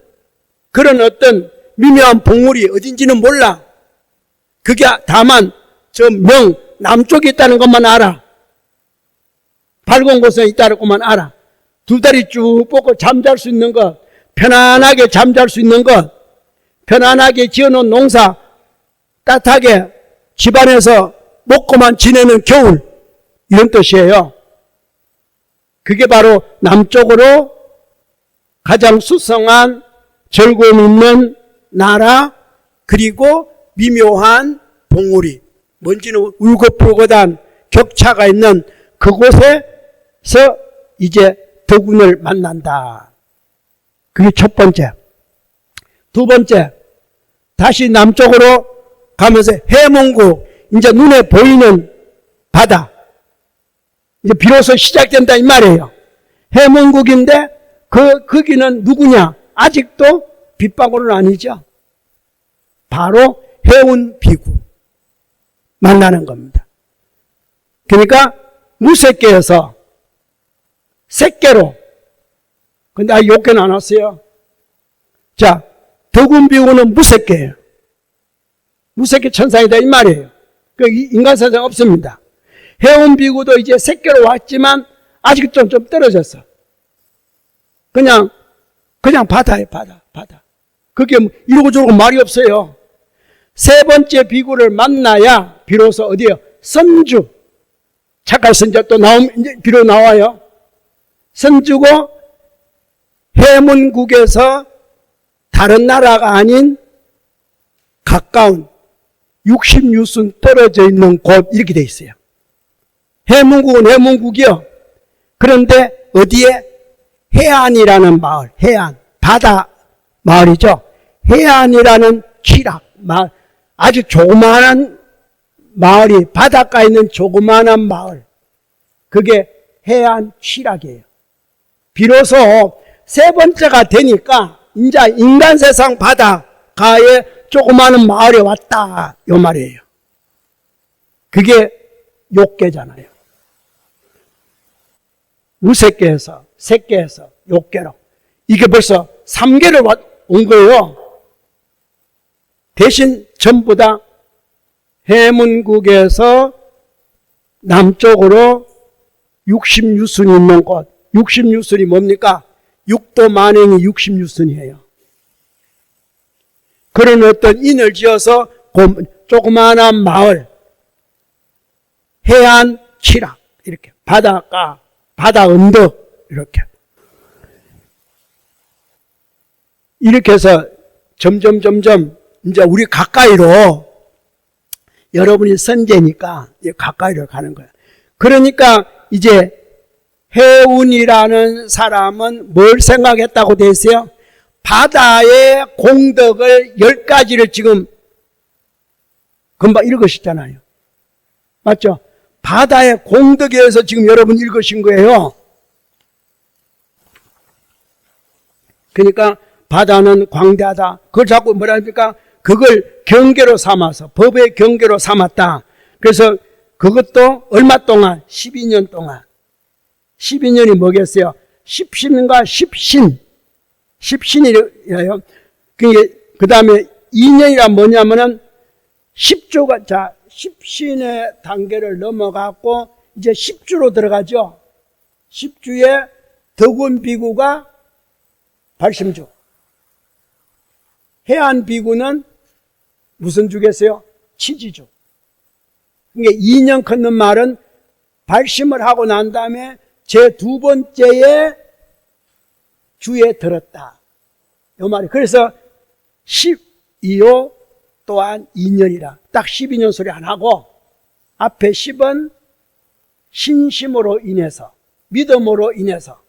그런 어떤 미묘한 봉우리 어딘지는 몰라. 그게 다만 저 남쪽에 있다는 것만 알아. 밝은 곳에 있다는 것만 알아. 두 다리 쭉 뻗고 잠잘 수 있는 것, 편안하게 잠잘 수 있는 것, 편안하게 지어놓은 농사, 따뜻하게 집안에서 먹고만 지내는 겨울, 이런 뜻이에요. 그게 바로 남쪽으로 가장 수성한 즐거움 있는 나라, 그리고 미묘한 봉우리, 뭔지는 울긋불긋한 격차가 있는 그곳에서 이제 덕운을 만난다. 그게 첫 번째. 두 번째, 다시 남쪽으로 가면서 해문국, 이제 눈에 보이는 바다. 이제 비로소 시작된다 이 말이에요. 해문국인데 거기는 누구냐? 아직도 빗방울은 아니죠. 바로 해운비구 만나는 겁니다. 그러니까 무색계에서 색계로, 근데 욕계는 안 왔어요. 자, 덕운비구는 무색계예요. 무색계 천상이다 이 말이에요. 그 인간 세상 없습니다. 해운비구도 이제 색계로 왔지만 아직 좀 떨어졌어. 그냥 바다예요, 바다. 그게 이러고 저러고 말이 없어요. 세 번째 비구를 만나야 비로소 어디요? 선주. 착할 선자 또 이제 비로 나와요. 선주고 해문국에서 다른 나라가 아닌 가까운 60유순 떨어져 있는 곳 이렇게 돼 있어요. 해문국은 해문국이요. 그런데 어디에? 해안이라는 마을, 해안, 바다 마을이죠. 해안이라는 취락 마을, 아주 조그마한 마을이 바닷가에 있는 조그마한 마을, 그게 해안 취락이에요. 비로소 세 번째가 되니까 이제 인간 세상 바닷가에 조그마한 마을에 왔다 요 말이에요. 그게 욕계잖아요. 무색계에서 색계에서 욕계로 이게 벌써 3계를 온 거예요. 대신 전부 다 해문국에서 남쪽으로 60유순이 있는 곳. 60유순이 뭡니까? 육도 만행이 60유순이에요. 그런 어떤 인을 지어서 조그마한 마을, 해안 취락, 이렇게 바닷가, 바다 언덕, 이렇게 해서 점점 이제 우리 가까이로, 여러분이 선제니까 가까이로 가는 거예요. 그러니까 이제 해운이라는 사람은 뭘 생각했다고 돼 있어요? 바다의 공덕을 10가지를 지금 금방 읽으셨잖아요. 맞죠? 바다의 공덕에 대해서 지금 여러분 읽으신 거예요. 그러니까 바다는 광대하다. 그걸 자꾸 뭐라 합니까? 그걸 경계로 삼아서, 법의 경계로 삼았다. 그래서 그것도 얼마 동안? 12년 동안. 12년이 뭐겠어요? 십신과 십신. 십신이래요. 그 다음에 2년이란 뭐냐면은 10조가, 자, 십신의 단계를 넘어갔고, 이제 10주로 들어가죠. 10주에 덕운비구가 발심주. 해안비구는 무슨 주겠어요? 치지주. 그러니까 2년 걷는 말은 발심을 하고 난 다음에 제 두 번째의 주에 들었다. 이 말이. 그래서 12호 또한 2년이라. 딱 12년 소리 안 하고 앞에 10은 신심으로 인해서, 믿음으로 인해서,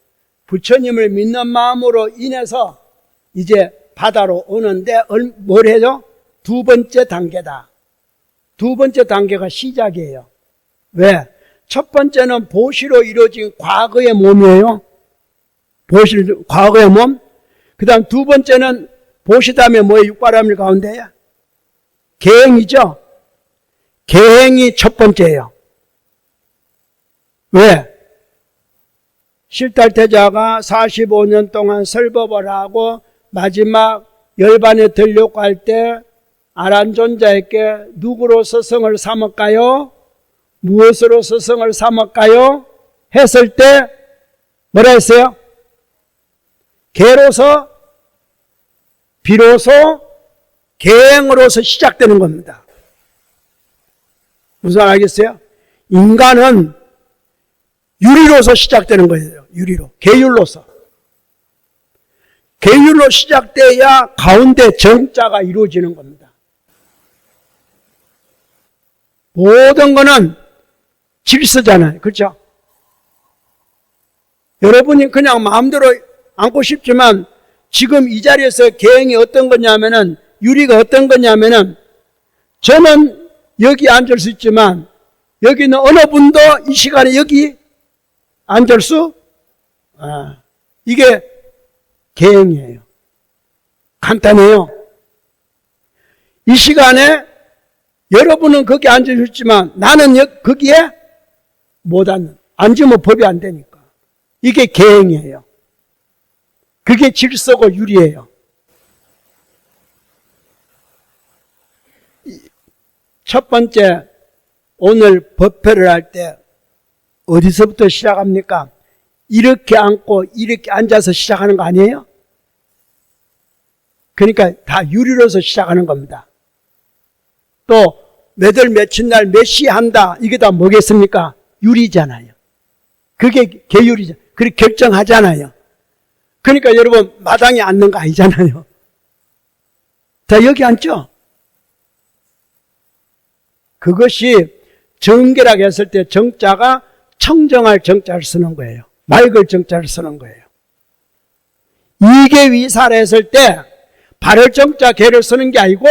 부처님을 믿는 마음으로 인해서 이제 바다로 오는데 뭘 해요? 두 번째 단계다. 두 번째 단계가 시작이에요. 왜? 첫 번째는 보시로 이루어진 과거의 몸이에요. 보시, 과거의 몸. 그 다음 두 번째는 보시 다음에 뭐예요? 육바라밀 가운데에? 계행이죠. 계행이 첫 번째예요. 왜? 실탈태자가 45년 동안 설법을 하고 마지막 열반에 들려고 할 때 아란존자에게 누구로 스승을 삼을까요? 무엇으로 스승을 삼을까요? 했을 때 뭐라 했어요? 개로서 비로소 계행으로서 시작되는 겁니다. 무슨 말 알겠어요? 인간은 유리로서 시작되는 거예요. 유리로. 계율로서. 계율로 시작돼야 가운데 정자가 이루어지는 겁니다. 모든 거는 질서잖아요. 그렇죠? 여러분이 그냥 마음대로 앉고 싶지만 지금 이 자리에서 계행이 어떤 거냐면은, 유리가 어떤 거냐면은 저는 여기 앉을 수 있지만 여기는 어느 분도 이 시간에 여기 앉을 수 이게 계행이에요. 간단해요. 이 시간에 여러분은 거기 앉을 수 있지만 나는 거기에 못 앉으면 법이 안 되니까. 이게 계행이에요. 그게 질서고 유리예요. 첫 번째, 오늘 법회를 할 때 어디서부터 시작합니까? 이렇게 앉고 이렇게 앉아서 시작하는 거 아니에요? 그러니까 다 유리로서 시작하는 겁니다. 또 몇월 며칠 날 몇 시에 한다, 이게 다 뭐겠습니까? 유리잖아요. 그게 계율이죠. 그렇게 결정하잖아요. 그러니까 여러분 마당에 앉는 거 아니잖아요. 자, 여기 앉죠? 그것이 정결하게 했을 때 정자가 청정할 정자를 쓰는 거예요. 맑을 정자를 쓰는 거예요. 이계 위사를 했을 때 발을 정자 개를 쓰는 게 아니고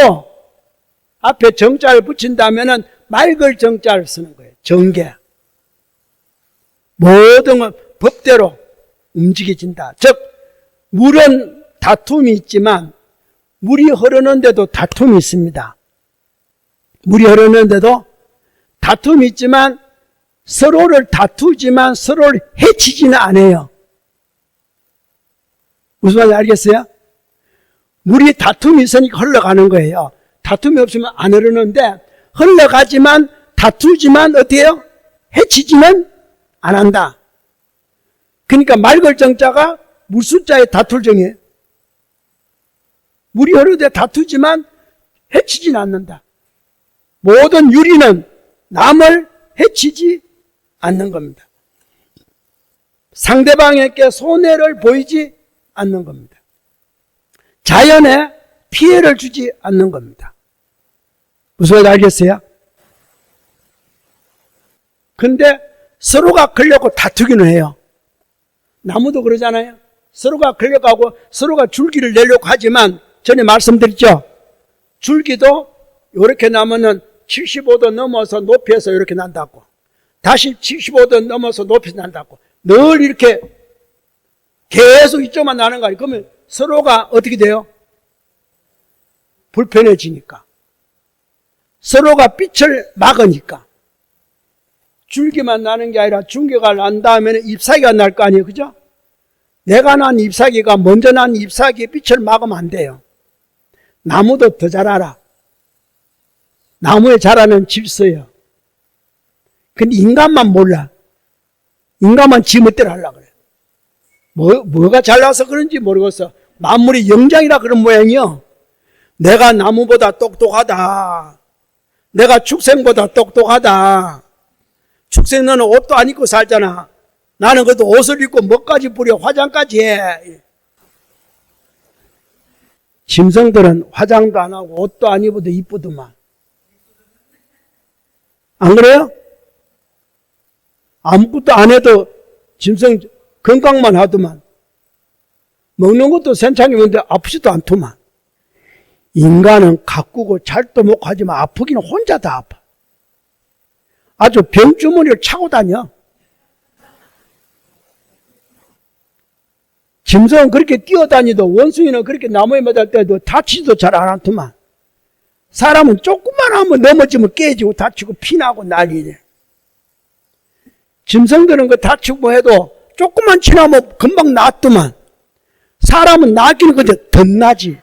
앞에 정자를 붙인다면은 맑을 정자를 쓰는 거예요. 정계. 모든 법대로 움직여진다. 즉 물은 다툼이 있지만 물이 흐르는데도 다툼이 있습니다. 물이 흐르는데도 다툼이 있지만 서로를 다투지만 서로를 해치지는 않아요. 무슨 말인지 알겠어요? 물이 다툼이 있으니까 흘러가는 거예요. 다툼이 없으면 안 흐르는데 흘러가지만 다투지만 어떻게 해요? 해치지는 안 한다. 그러니까 맑을 정자가 물숫자에 다툴 정이에요. 물이 흐르되 다투지만 해치지는 않는다. 모든 유리는 남을 해치지 않는 겁니다. 상대방에게 손해를 보이지 않는 겁니다. 자연에 피해를 주지 않는 겁니다. 무슨 말인지 알겠어요? 근데 서로가 걸려고 다투기는 해요. 나무도 그러잖아요. 서로가 걸려가고 서로가 줄기를 내려고 하지만 전에 말씀드렸죠. 줄기도 이렇게 나면은 75도 넘어서 높이에서 이렇게 난다고. 다시 75도 넘어서 높이에서 난다고. 늘 이렇게 계속 이쪽만 나는 거 아니에요. 그러면 서로가 어떻게 돼요? 불편해지니까. 서로가 빛을 막으니까. 줄기만 나는 게 아니라 줄기가 난 다음에는 잎사귀가 날 거 아니에요. 그죠? 내가 난 잎사귀가 먼저 난 잎사귀의 빛을 막으면 안 돼요. 나무도 더 잘 알아. 나무에 자라는 질서예요. 근데 인간만 몰라. 인간만 지 멋대로 하려고 그래. 뭐가 잘나서 그런지 모르겠어. 만물이 영장이라 그런 모양이요. 내가 나무보다 똑똑하다. 내가 축생보다 똑똑하다. 축생은 옷도 안 입고 살잖아. 나는 그래도 옷을 입고 뭐까지 뿌려 화장까지 해. 짐승들은 화장도 안 하고 옷도 안 입어도 이쁘더만. 안 그래요? 아무것도 안 해도 짐승 건강만 하더만. 먹는 것도 센창이 먹는데 아프지도 않더만. 인간은 가꾸고 잘도 먹고 하지만 아프기는 혼자 다 아파. 아주 병주머니를 차고 다녀. 짐승은 그렇게 뛰어다니도 원숭이는 그렇게 나무에 매달 때도 다치지도 잘 안 않더만. 사람은 조금만 하면 넘어지면 깨지고 다치고 피나고 난리네. 짐승들은 그 다치고 해도 조금만 지나면 금방 낫더만. 사람은 나기는 그저 덧나지.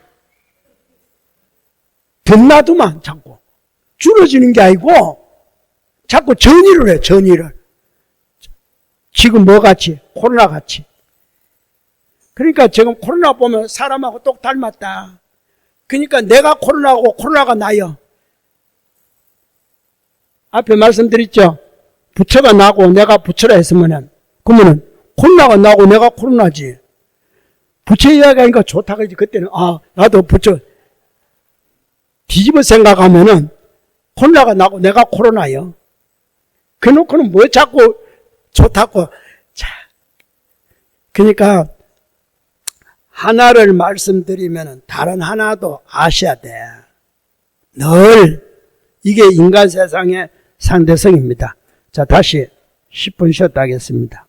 덧나더만 자꾸. 줄어지는 게 아니고 자꾸 전이를 해, 전이를. 지금 뭐 같이? 코로나 같이. 그러니까 지금 코로나 보면 사람하고 똑 닮았다. 그러니까 내가 코로나고 코로나가 나요. 앞에 말씀드렸죠. 부처가 나고 내가 부처라 했으면은 그러면은 코로나가 나고 내가 코로나지. 부처 이야기하니까 좋다 그러지. 그때는 나도 부처. 뒤집어 생각하면은 코로나가 나고 내가 코로나요. 그놓고는 뭐 자꾸 좋다고. 자, 그러니까 하나를 말씀드리면은 다른 하나도 아셔야 돼. 늘 이게 인간 세상의 상대성입니다. 자, 다시 10분 쉬었다 하겠습니다.